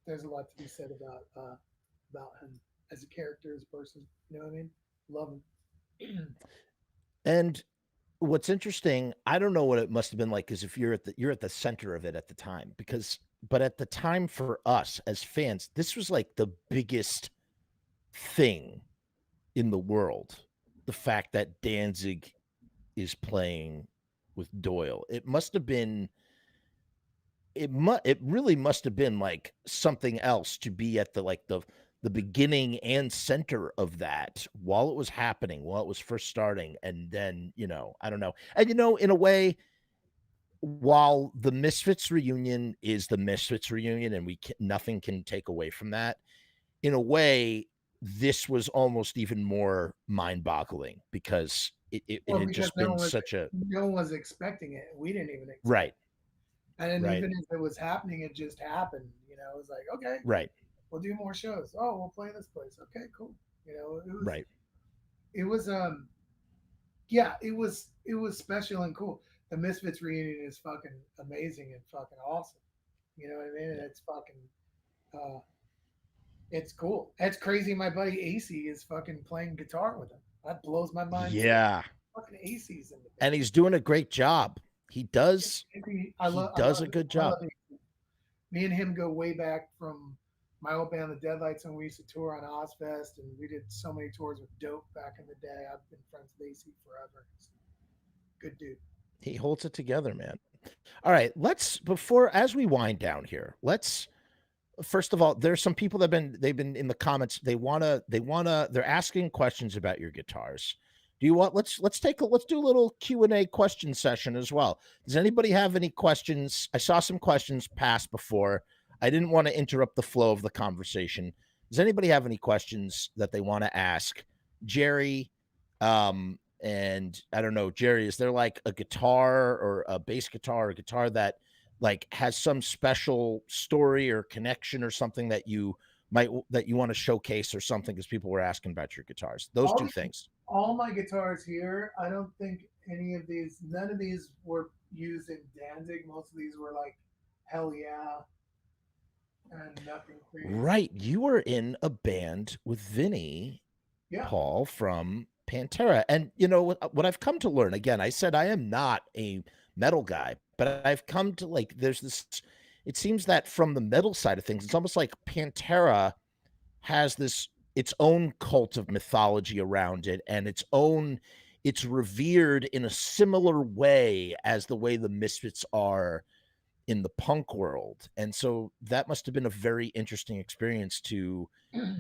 There's a lot to be said about him as a character, as a person. You know what I mean? Love him. And what's interesting, I don't know what it must have been like, because if you're at the center of it at the time, but at the time for us as fans, this was like the biggest thing in the world. The fact that Danzig is playing with Doyle. It must have been it really must have been like something else to be at the beginning and center of that while it was happening, while it was first starting. And then, I don't know. And in a way, while the Misfits reunion is the Misfits reunion and nothing can take away from that, in a way, this was almost even more mind-boggling because it Well, had because just been such a no one was expecting it. We didn't even expect right, it. And then right, even if it was happening, it just happened. It was like, okay, right, we'll do more shows. Oh, we'll play this place. Okay, cool. right. It was yeah, it was special and cool. The Misfits reunion is fucking amazing and fucking awesome. You know what I mean? And it's fucking uh it's cool. It's crazy my buddy AC is fucking playing guitar with him. That blows my mind too. Yeah, Fucking AC's in the and band. he's doing a great job. He does. I He love I does love a good I job. love AC. Me and him go way back from my old band, the Deadlights, and we used to tour on Ozfest, and we did so many tours with Dope back in the day. I've been friends with AC forever. Good dude. He holds it together, man. All right, let's before as we wind down here, let's first of all, there's some people they've been in the comments. They're asking questions about your guitars. Do you want let's do a little Q&A question session as well. Does anybody have any questions? I saw some questions pass before. I didn't want to interrupt the flow of the conversation. Does anybody have any questions that they want to ask Jerry? And I don't know, Jerry, is there like a guitar or a bass guitar or a guitar that like has some special story or connection or something that you want to showcase or something, because people were asking about your guitars, those All two things? all my guitars here, I don't think none of these were used in Danzig. Most of these were like Hell Yeah and nothing crazy. Right, you were in a band with Vinny Yeah. Paul from Pantera. And what I've come to learn, again, I said I am not a metal guy, but I've come to like there's this it seems that from the metal side of things, it's almost like Pantera has this its own cult of mythology around it, and it's revered in a similar way as the way the Misfits are in the punk world. And so that must have been a very interesting experience to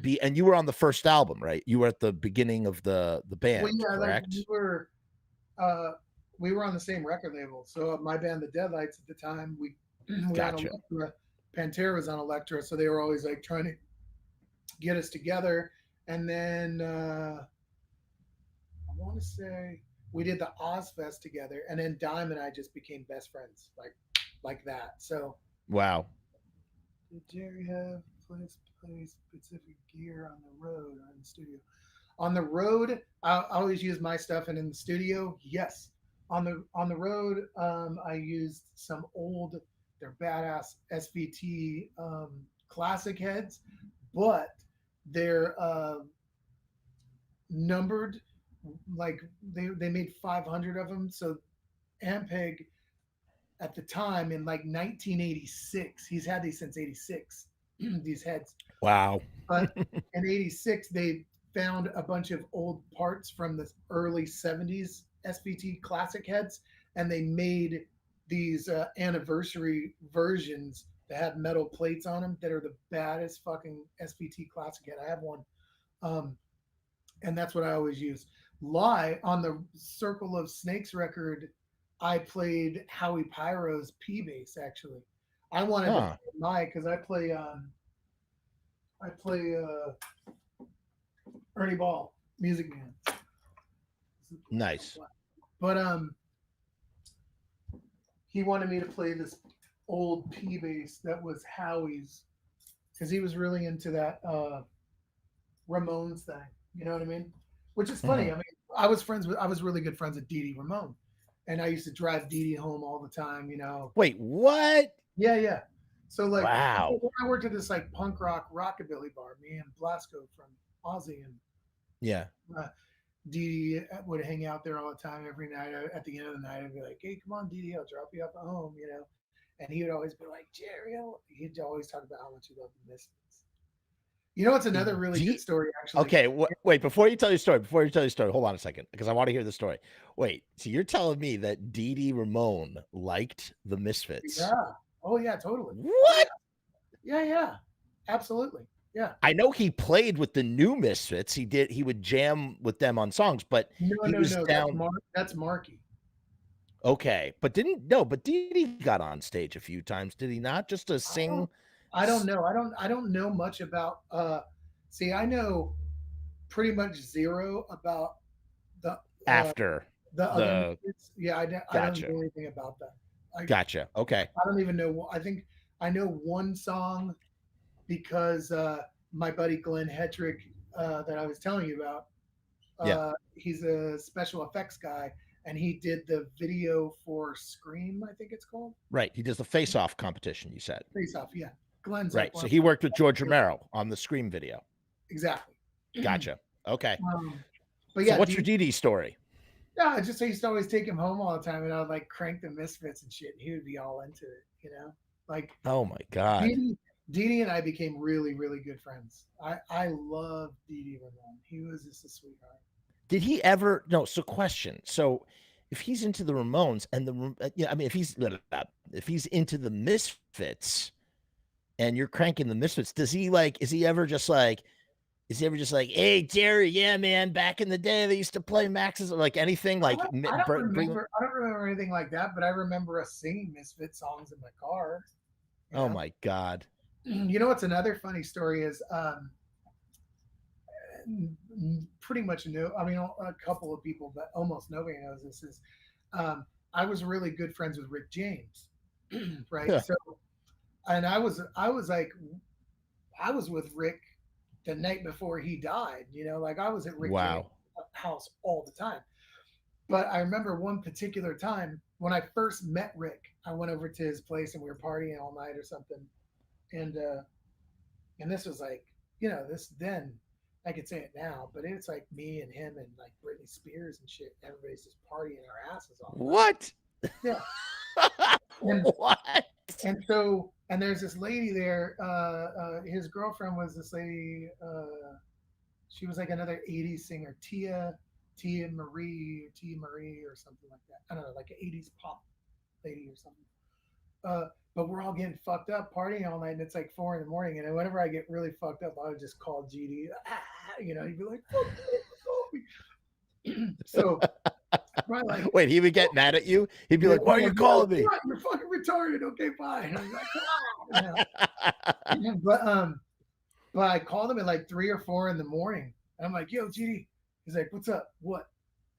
be. And you were on the first album, right? You were at the beginning of the Well, band, yeah, like correct? uh, we were on the same record label. So my band, the Deadlights, at the time, we had Gotcha. Electra. Pantera was on Electra, so they were always like trying to get us together. And then I want to say we did the Ozfest together, and then Dime and I just became best friends, like that. So Wow. did Jerry have play specific gear on the road or in the studio? On the road, I always use my stuff, and in the studio, yes. On the road, I used some old, they're badass SVT classic heads, but they're numbered, like they made 500 of them. So Ampeg at the time in like 1986, he's had these since 86, these heads. Wow. But in 86, they found a bunch of old parts from the early 70s SVT classic heads, and they made these anniversary versions that have metal plates on them that are the baddest fucking SVT classic head. I have one. And that's what I always use. Lie on the Circle of Snakes record, I played Howie Pyro's P bass actually. I wanted to play my because I play Ernie Ball, Music Man. Nice. But he wanted me to play this old P bass that was Howie's because he was really into that Ramones thing. You know what I mean? Which is funny. I mean, I was really good friends with Dee Dee Ramone, and I used to drive Dee Dee home all the time. Wait, what? Yeah. So like, Wow. I worked at this like punk rock rockabilly bar. Me and Blasco from Aussie, and Yeah. Dee Dee would hang out there all the time. Every night at the end of the night, I'd be like, "Hey, come on, Dee Dee, I'll drop you off at home," And he would always be like, "Jerry," he'd always talk about how much he loved the Misfits. You know, it's another really good story, actually. Okay, wait, before you tell your story, hold on a second, because I want to hear the story. Wait, so you're telling me that Dee Dee Ramone liked the Misfits? Yeah. Oh, yeah, totally. What? Yeah. Absolutely. Yeah. I know he played with the new Misfits. He would jam with them on songs, but No. That's Marky. Okay, but Dee Dee got on stage a few times, did he not? Just to sing? I don't know. I don't know much about see, I know pretty much zero about the After the other Misfits. Yeah, I don't Gotcha. know anything about that. Gotcha. Okay. I don't even know. I think I know one song because my buddy Glenn Hetrick that I was telling you about, he's a special effects guy, and he did the video for Scream, I think it's called. Right. He does the Face Off competition, you said. Face Off, yeah. Glenn's right. So he worked with George Romero on the Scream video. Exactly. Gotcha. Okay. But yeah, so what's your Dee Dee story? Yeah, I just used to always take him home all the time, and I would like crank the Misfits and shit, and he would be all into it, you know? Like, oh my God. Dee Dee and I became really, really good friends. I love Dee Dee Ramone. He was just a sweetheart. Did he ever? No. So question. So if he's into the Ramones and I mean, if he's into the Misfits, and you're cranking the Misfits, is he ever just like, hey Jerry, yeah man, back in the day they used to play Max's, like anything like? I don't remember anything like that, but I remember us singing Misfit songs in my car. Oh my God. You know what's another funny story is pretty much I mean, a couple of people, but almost nobody knows this is I was really good friends with Rick James, right? Yeah. So, and I was with Rick the night before he died, you know, like I was at Rick James' house all the time. But I remember one particular time when I first met Rick, I went over to his place and we were partying all night or something. And this was like, you know, then I could say it now, but it's like me and him and like Britney Spears and shit. Everybody's just partying our asses off. What? Yeah. What? And so, and there's this lady there. His girlfriend was this lady. She was like another '80s singer, Tia Marie or something like that. I don't know, like an '80s pop lady or something. But we're all getting fucked up, partying all night, and it's like 4 a.m. And whenever I get really fucked up, I would just call GD. You know, he'd be like, "Fuck me." So, like, wait, he would get mad at you? He'd be like, "Why are you calling me? You're fucking retarded." Okay, bye. And I'm like, "Come on." But I called him at like 3 or 4 in the morning, and I'm like, "Yo, GD." He's like, "What's up? What?"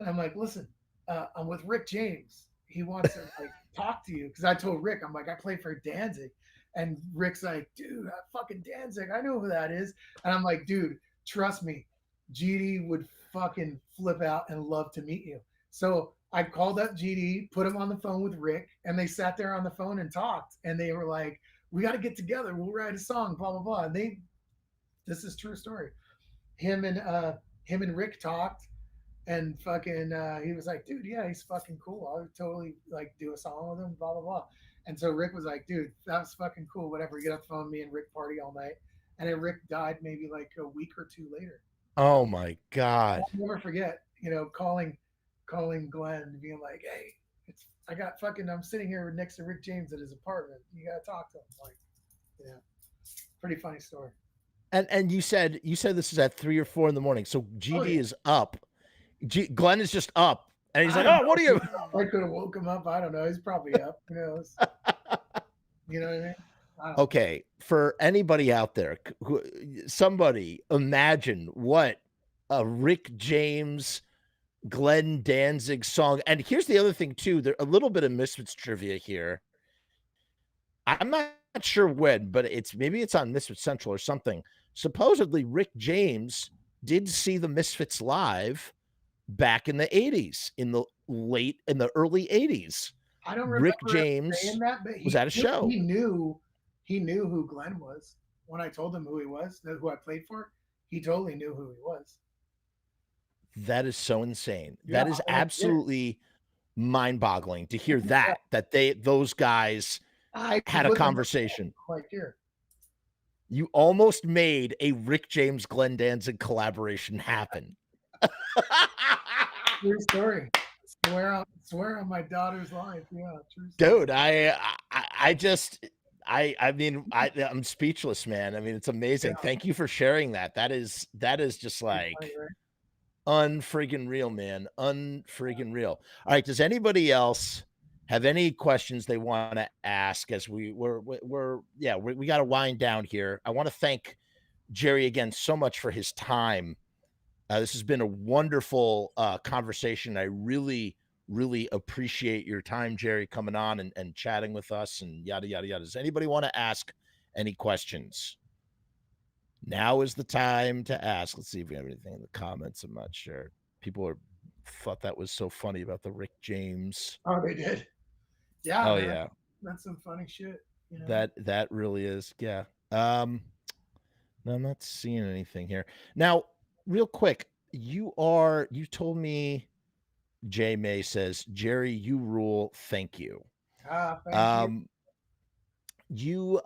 And I'm like, "Listen, I'm with Rick James. He wants to like talk to you," because I told Rick, I'm like, "I play for Danzig," and Rick's like, "Dude, fucking Danzig, I know who that is." And I'm like, "Dude, trust me, GD would fucking flip out and love to meet you." So I called up GD, put him on the phone with Rick, and they sat there on the phone and talked. And they were like, "We got to get together. We'll write a song, blah blah blah." And this is true story. Him and Rick talked. And fucking, he was like, "Dude, yeah, he's fucking cool. I would totally like do a song with him, blah, blah, blah." And so Rick was like, "Dude, that was fucking cool. Whatever." Get off the phone, me and Rick party all night. And then Rick died maybe like a week or two later. Oh my God. I'll never forget, you know, calling Glenn and being like, "Hey, I'm sitting here next to Rick James at his apartment. You got to talk to him." Like, yeah, pretty funny story. And you said this is at 3 or 4 in the morning. So GD is up. Glenn is just up, and he's like, "Oh, what are you?" I could have woke him up. I don't know. He's probably up. Who knows? You know what I mean? Okay, for anybody out there, somebody imagine what a Rick James, Glenn Danzig song. And here's the other thing too. There's a little bit of Misfits trivia here. I'm not sure when, but maybe it's on Misfits Central or something. Supposedly, Rick James did see the Misfits live back in the 80s, in the early 80s. I don't remember Rick James saying that, but was at a show. He knew who Glenn was. When I told him who he was, who I played for, he totally knew who he was. That is so insane. Yeah, that is absolutely mind-boggling to hear that those guys had a conversation. Like here. You almost made a Rick James Glenn Danzig collaboration happen. True story. Swear on my daughter's life. Yeah, true story. Dude, I mean, I'm speechless, man. I mean, it's amazing. Yeah, Thank you for sharing that. That is just pretty like funny, right? unfriggin' real, man. Unfriggin' real. All right. Does anybody else have any questions they want to ask as we got to wind down here. I want to thank Jerry again so much for his time. This has been a wonderful conversation. I really, really appreciate your time, Jerry, coming on and chatting with us and yada, yada, yada. Does anybody want to ask any questions? Now is the time to ask. Let's see if we have anything in the comments. I'm not sure. People thought that was so funny about the Rick James. Oh, they did. Yeah, Oh, man. yeah. That's some funny shit. You know? That really is. Yeah. No, I'm not seeing anything here. Now, real quick, you told me Jay May says, Jerry, you rule. Thank you. Thank you.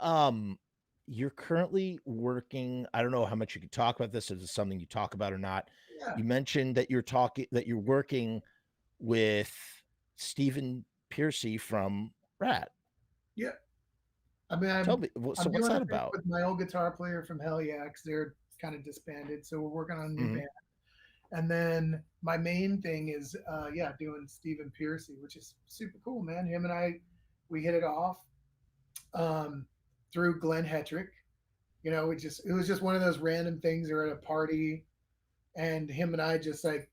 You're currently working. I don't know how much you can talk about this, if it's something you talk about or not. Yeah. You mentioned that you're working with Stephen Piercy from Rat. Yeah. I mean, Tell me, so I'm what's doing that a thing about? with my old guitar player from Hell Yeah, 'cause they're kind of disbanded, so we're working on a new Mhm. band. And then my main thing is, doing Stephen Piercy, which is super cool, man. Him and I, we hit it off through Glenn Hetrick. You know, it was just one of those random things. We were at a party, and him and I just like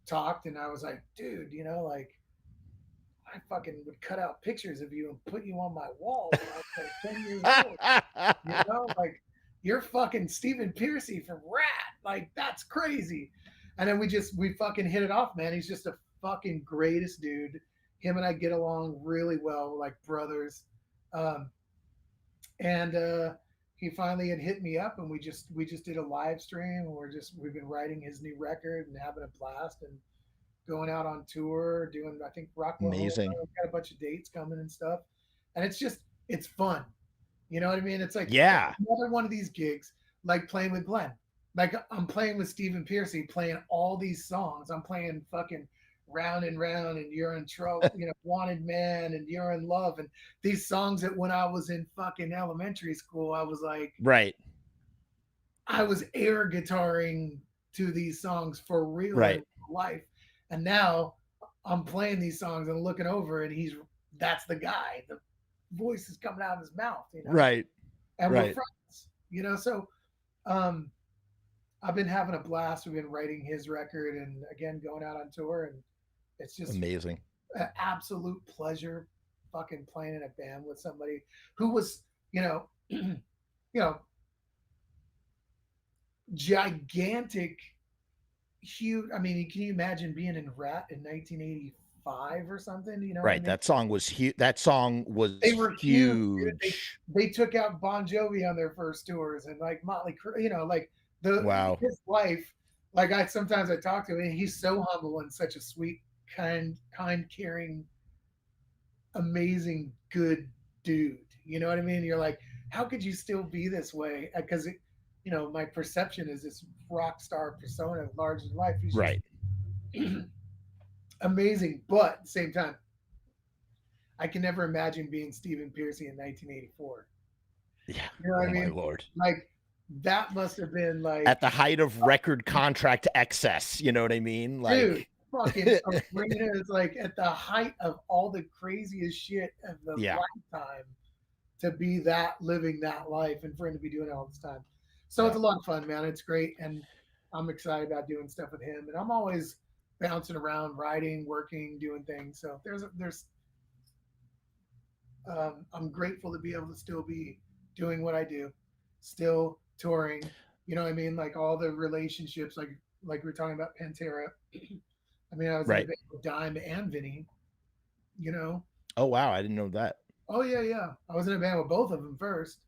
talked, and I was like, dude, you know, like I fucking would cut out pictures of you and put you on my wall when I was like 10 years old. You know, like you're fucking Stephen Piercy from Rat. Like that's crazy. And then we fucking hit it off, man. He's just a fucking greatest dude. Him and I get along really well, like brothers. Um, and he finally had hit me up, and we just did a live stream, and we've been writing his new record and having a blast and going out on tour, doing I think Rockwell Amazing. got a bunch of dates coming and stuff, and it's fun. You know what I mean? It's like Yeah. another one of these gigs, like playing with Glenn. Like I'm playing with Stephen Piercy, playing all these songs. I'm playing fucking Round and Round and You're in Trouble, you know, Wanted Man and You're in Love, and these songs that when I was in fucking elementary school, I was like, Right. I was air guitaring to these songs for real Right. life, and now I'm playing these songs and looking over, and that's the guy. The voice is coming out of his mouth, you know. Right. And Right. we're friends, you know. So um, I've been having a blast. We've been writing his record and again going out on tour, and it's just Amazing. an absolute pleasure fucking playing in a band with somebody who was, you know, you know, gigantic, huge. I mean, can you imagine being in Rat in 1985 or something? You know, Right. what I mean? That song was huge. That song was They were huge. huge. They took out Bon Jovi on their first tours, and like Motley Crue, you know, like Wow. his wife. Like I sometimes I talk to him, and he's so humble and such a sweet, kind, caring, amazing, good dude. You know what I mean? You're like, how could you still be this way? Because you know, my perception is this rock star persona, larger than life. He's Right. just amazing, but at the same time, I can never imagine being Stephen Piercy in 1984. Yeah. You know what I mean? My Lord. Like that must have been like At the height of record contract excess. You know what I mean? Like, dude, fucking arenas, like at the height of all the craziest shit of the yeah. lifetime, to be living that life, and for him to be doing it all this time. So it's a lot of fun, man. It's great, and I'm excited about doing stuff with him. And I'm always bouncing around, writing, working, doing things. So I'm grateful to be able to still be doing what I do, still touring. You know what I mean? Like all the relationships, like we were talking about Pantera. I mean, I was in a band with Dime and Vinny. You know? Oh wow, I didn't know that. Oh yeah. I was in a band with both of them first.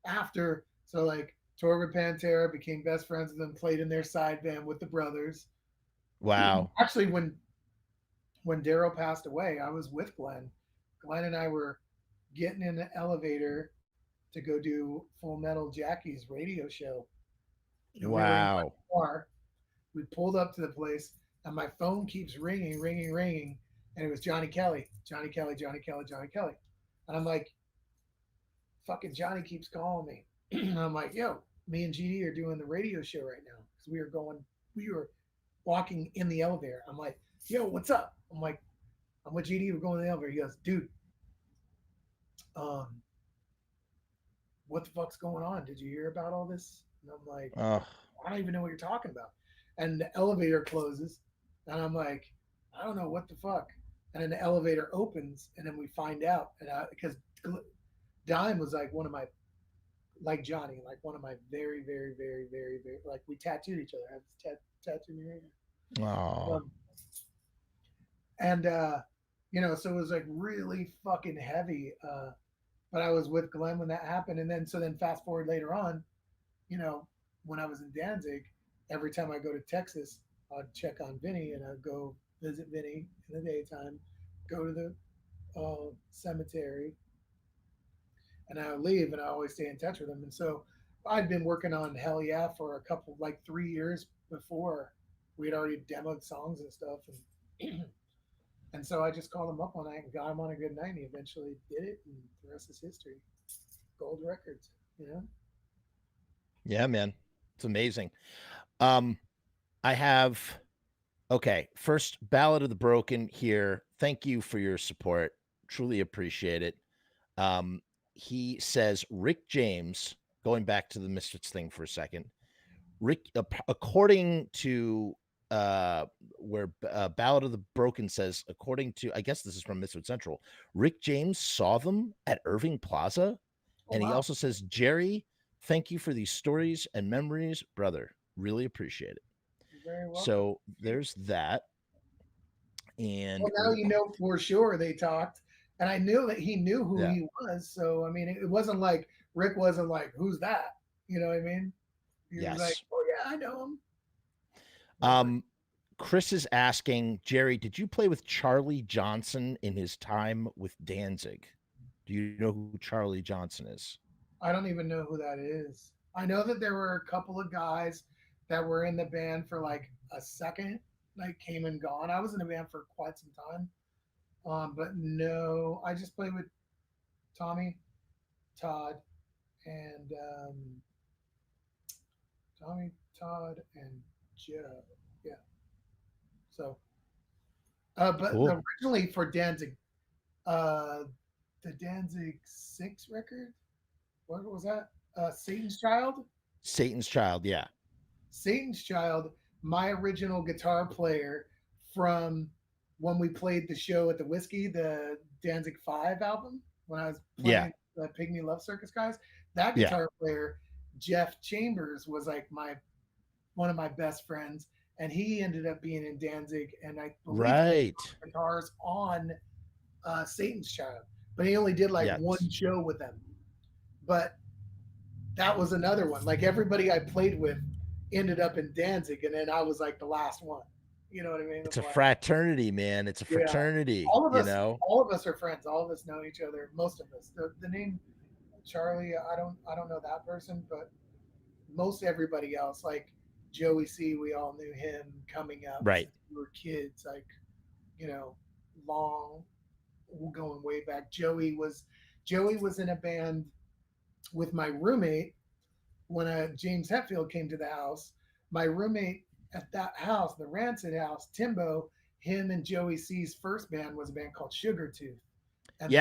After, so like toured with Pantera, became best friends with them, played in their side band with the brothers. Wow. Actually, when Daryl passed away, I was with Glenn. Glenn and I were getting in the elevator to go do Full Metal Jackie's radio show. And we were in my Wow. car. We pulled up to the place, and my phone keeps ringing, ringing, ringing, and it was Johnny Kelly, Johnny Kelly, Johnny Kelly, Johnny Kelly, and I'm like, fucking Johnny keeps calling me, and I'm like, yo, me and GD are doing the radio show right now because we were walking in the elevator. I'm like, yo, what's up? I'm like, I'm with GD. We're going in the elevator. He goes, dude, um, what the fuck's going on? Did you hear about all this? And I'm like, Oh, I don't even know what you're talking about. And the elevator closes, and I'm like, I don't know what the fuck. And then the elevator opens, and then we find out, and because Dime was like one of my, like Johnny, like one of my very, very, very, very, very, like we tattooed each other. I have this tattoo right here. oh, And so it was like really fucking heavy. But I was with Glenn when that happened, and then fast forward later on, when I was in Danzig, every time I go to Texas, I'd check on Vinny and I'd go visit Vinny in the daytime, go to the cemetery, and I would leave, and I always stay in touch with him. And so I'd been working on Hell Yeah for a couple, like 3 years before. We had already demoed songs and stuff, and and so I just called him up one night and got him on a good night, and he eventually did it, and the rest is history. Gold records, you know. yeah, man. It's amazing. I have, okay, first Ballad of the Broken here. Thank you for your support. Truly appreciate it. He says, Rick James, going back to the Misfits thing for a second, Rick, according to where Ballad of the Broken says, according to, I guess this is from Misfit Central, Rick James saw them at Irving Plaza. Oh, And he wow. also says, Jerry, thank you for these stories and memories, brother. Really appreciate it. You're very welcome. So there's that. And Well, now you know for sure they talked, and I knew that he knew who Yeah. he was. So I mean, it wasn't like Rick wasn't like, "Who's that?" You know what I mean? He was like, yes. "Oh yeah, I know him." Chris is asking, Jerry, did you play with Charlie Johnson in his time with Danzig? Do you know who Charlie Johnson is? I don't even know who that is. I know that there were a couple of guys that were in the band for like a second, like came and gone. I was in the band for quite some time, but no, I just played with Tommy, Todd, and Tommy, Todd, and Joe. Yeah. So, but Cool. originally for Danzig, the Danzig 6 record, what was that? Satan's Child? Satan's Child, yeah. Satan's Child, my original guitar player from when we played the show at the Whiskey, the Danzig 5 album, when I was playing the Pygmy Love Circus guys, that guitar player, Jeff Chambers, was like one of my best friends, and he ended up being in Danzig, and I believe he played guitars on Satan's Child, but he only did like one show with them. But that was another one. Like everybody I played with ended up in Danzig, and then I was like the last one. You know what I mean? It's a fraternity, man. It's a fraternity. All of us, you know, all of us are friends. All of us know each other. Most of us. The name Charlie, I don't know that person, but most everybody else, like Joey C, we all knew him coming up. Right. We were kids, like, long, going way back. Joey was in a band with my roommate when James Hetfield came to the house. My roommate at that house, the Rancid house, Timbo, him and Joey C's first band was a band called Sugar Tooth. And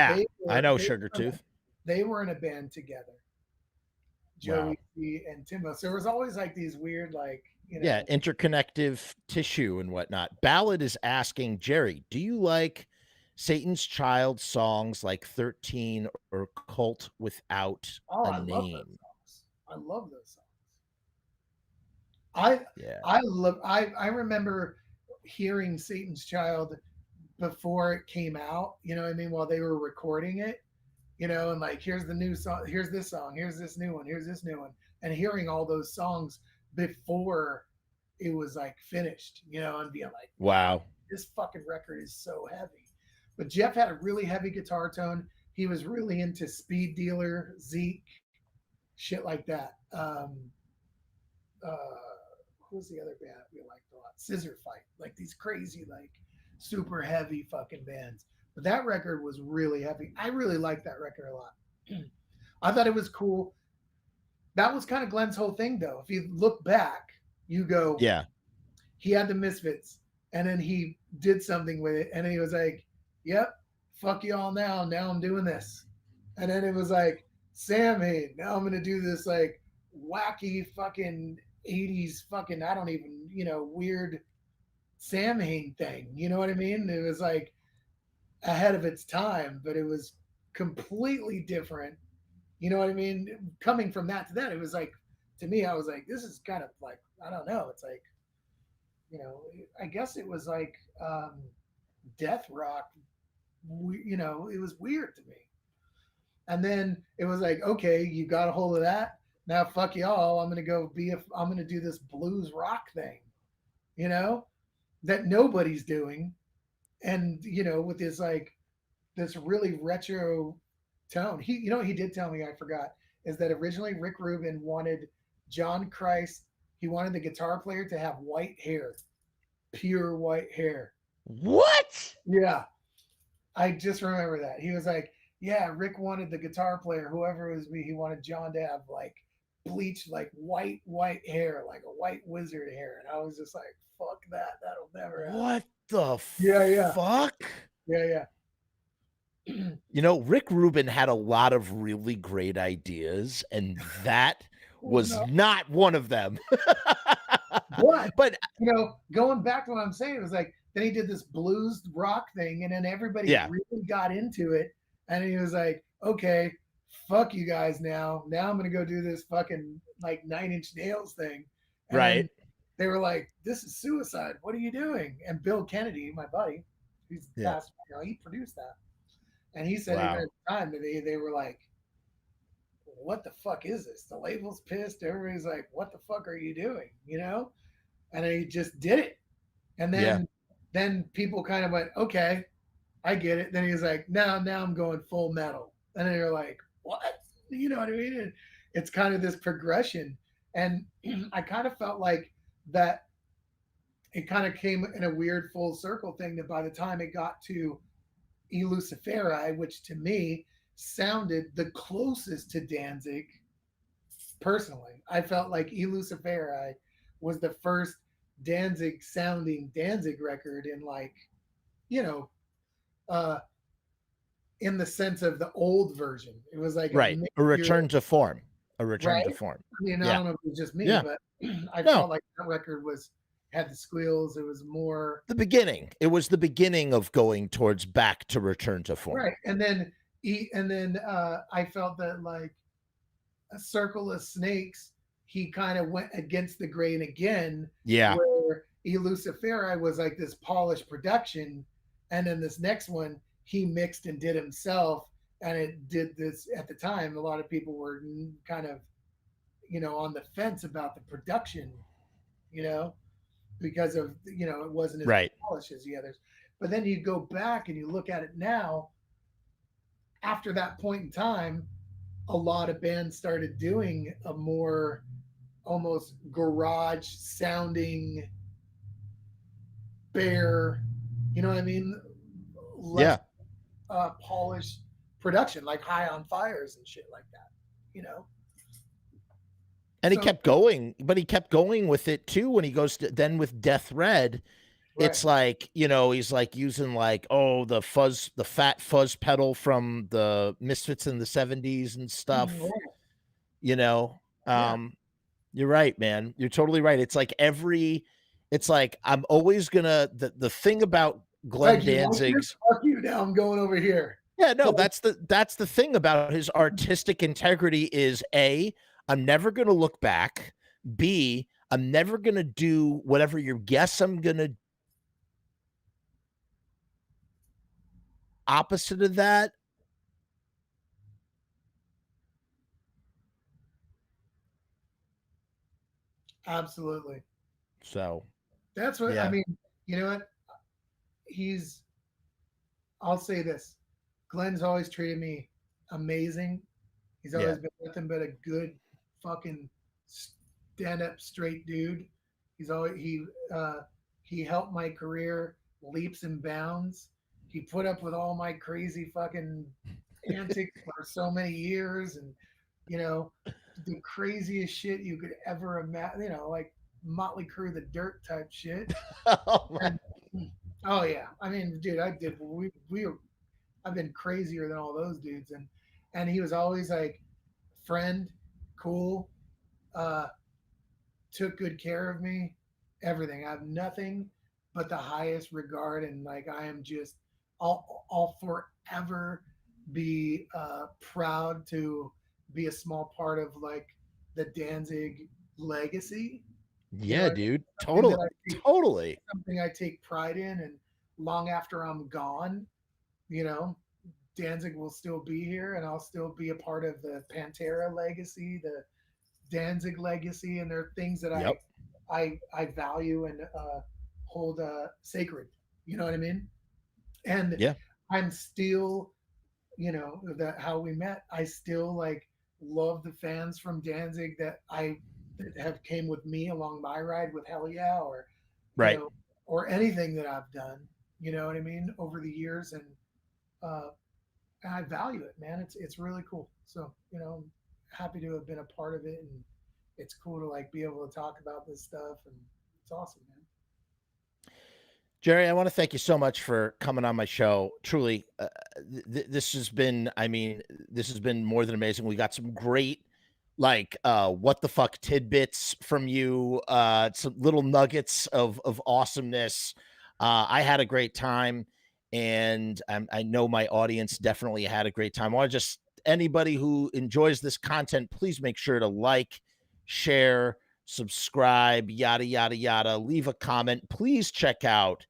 I know Sugar Tooth. They were in a band together. Joey C and Timbo. So there was always like these weird, like, interconnective tissue and whatnot. Ballad is asking, Jerry, do you like Satan's Child songs like 13 or Cult Without a Name? I love those songs. I remember hearing Satan's Child before it came out, you know what I mean, while they were recording it, and like, here's the new song, here's this song, here's this new one, here's this new one, and hearing all those songs before it was like finished, and being like, wow, this fucking record is so heavy. But Jeff had a really heavy guitar tone. he was really into Speed Dealer, Zeke, shit like that. Uh, who's the other band we liked a lot? Scissor Fight, like these crazy, like super heavy fucking bands. But that record was really heavy. I really liked that record a lot. I thought it was cool. That was kind of Glenn's whole thing, though. If you look back, you go, Yeah. he had the Misfits, and then he did something with it, and then he was like, "Yep, fuck y'all now. Now I'm doing this." And then it was like, Samhain. Now I'm gonna do this like wacky fucking 80s fucking I don't even weird Samhain thing. You know what I mean? It was like ahead of its time, but it was completely different. You know what I mean? Coming from that to that, it was like to me, I was like, this is kind of like I don't know. It's like I guess it was like death rock. It was weird to me. And then it was like, okay, you got a hold of that. Now fuck y'all. I'm gonna do this blues rock thing, that nobody's doing, and with this like this really retro tone. He did tell me, I forgot, is that originally Rick Rubin wanted John Christ. He wanted the guitar player to have white hair, pure white hair. What? Yeah, I just remember that. He was like, yeah, Rick wanted the guitar player, whoever it was, he wanted John to have like bleached, like white hair, like a white wizard hair. And I was just like, fuck that. That'll never happen. What the Yeah. fuck? Yeah. Rick Rubin had a lot of really great ideas, and that was not one of them. But going back to what I'm saying, it was like, then he did this blues rock thing, and then everybody really got into it. And he was like, okay, fuck you guys now. Now I'm going to go do this fucking like 9 Inch Nails thing. And right. They were like, this is suicide. What are you doing? And Bill Kennedy, my buddy, who's passed, he produced that. And he said even at the time that they were like, what the fuck is this? The label's pissed. Everybody's like, what the fuck are you doing? And he just did it. And then people kind of went, okay, I get it. Then he was like, now I'm going full metal. And then you're like, what? You know what I mean? And it's kind of this progression. And I kind of felt like that it kind of came in a weird full circle thing that by the time it got to Elusiferi, which to me sounded the closest to Danzig, personally. I felt like Elusiferi was the first Danzig sounding Danzig record in like, in the sense of the old version. It was like a return to form. A return to form. I mean, I don't know if it was just me, but I felt like that record had the squeals. It was more the beginning. It was the beginning of going towards back to return to form. Right. And then I felt that like A Circle of Snakes, he kind of went against the grain again. Yeah. Where Elusiferi was like this polished production, and then this next one he mixed and did himself, and it did this at the time. A lot of people were kind of, on the fence about the production, because of it wasn't as polished as the others. But then you go back and you look at it now. After that point in time, a lot of bands started doing a more almost garage sounding, bare, you know what I mean? Less, polished production, like High on Fires and shit like that, And he kept going, but he kept going with it too. When he goes to then with Death Red, it's like, he's like using like, the fat fuzz pedal from the Misfits in the 70s and stuff. You're right, man. You're totally right. It's like I'm always gonna, the thing about Glenn Danzig's, fuck you, now I'm going over here. Yeah, no, that's the thing about his artistic integrity is A, I'm never gonna look back. B, I'm never gonna do whatever you guess I'm gonna opposite of that. Absolutely. So that's what I mean. You know what? I'll say this. Glenn's always treated me amazing. He's Yeah. always been nothing but a good fucking stand-up straight dude. He helped my career leaps and bounds. He put up with all my crazy fucking antics for so many years, and you know, the craziest shit you could ever imagine. You know, like Motley Crue, the Dirt type shit. Oh, my. And, oh yeah, I mean, dude, I've been crazier than all those dudes, and he was always like friend, cool, uh, took good care of me, everything. I have nothing but the highest regard, and like I am just, I'll forever be proud to be a small part of like the Danzig legacy. You know Yeah, what I mean? dude. Something that Totally. something I take pride in, and long after I'm gone, you know, Danzig will still be here, and I'll still be a part of the Pantera legacy, the Danzig legacy, and there are things that Yep. I value and hold sacred. You know what I mean? And Yeah. I'm still, you know, that how we met. I still like love the fans from Danzig that have came with me along my ride with Hell Yeah, or you Right. know, or anything that I've done. You know what I mean, over the years, uh, and I value it, man. It's really cool. So you know, I'm happy to have been a part of it, and it's cool to like be able to talk about this stuff, and it's awesome, man. Jerry, I want to thank you so much for coming on my show. Truly, this has been, I mean, this has been more than amazing. We got some great, like, what the fuck tidbits from you, some little nuggets of awesomeness. I had a great time, and I know my audience definitely had a great time. I want to just, anybody who enjoys this content, please make sure to like, share, subscribe, yada, yada, yada. Leave a comment. Please check out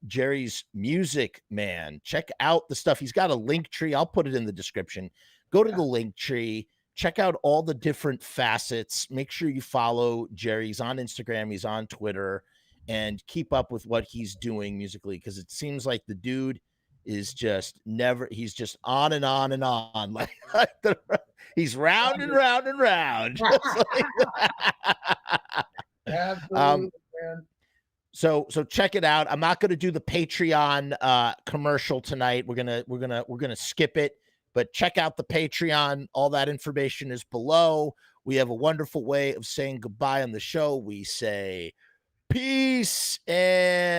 Jerry's music, man. Check out the stuff. He's got a link tree. I'll put it in the description. Go to the link tree. Check out all the different facets. Make sure you follow Jerry. He's on Instagram. He's on Twitter, and keep up with what he's doing musically, because it seems like the dude is just never, he's just on and on and on. He's round and round and round. Absolutely, man. So check it out. I'm not going to do the Patreon commercial tonight. We're gonna skip it. But check out the Patreon. All that information is below. We have a wonderful way of saying goodbye on the show. We say peace and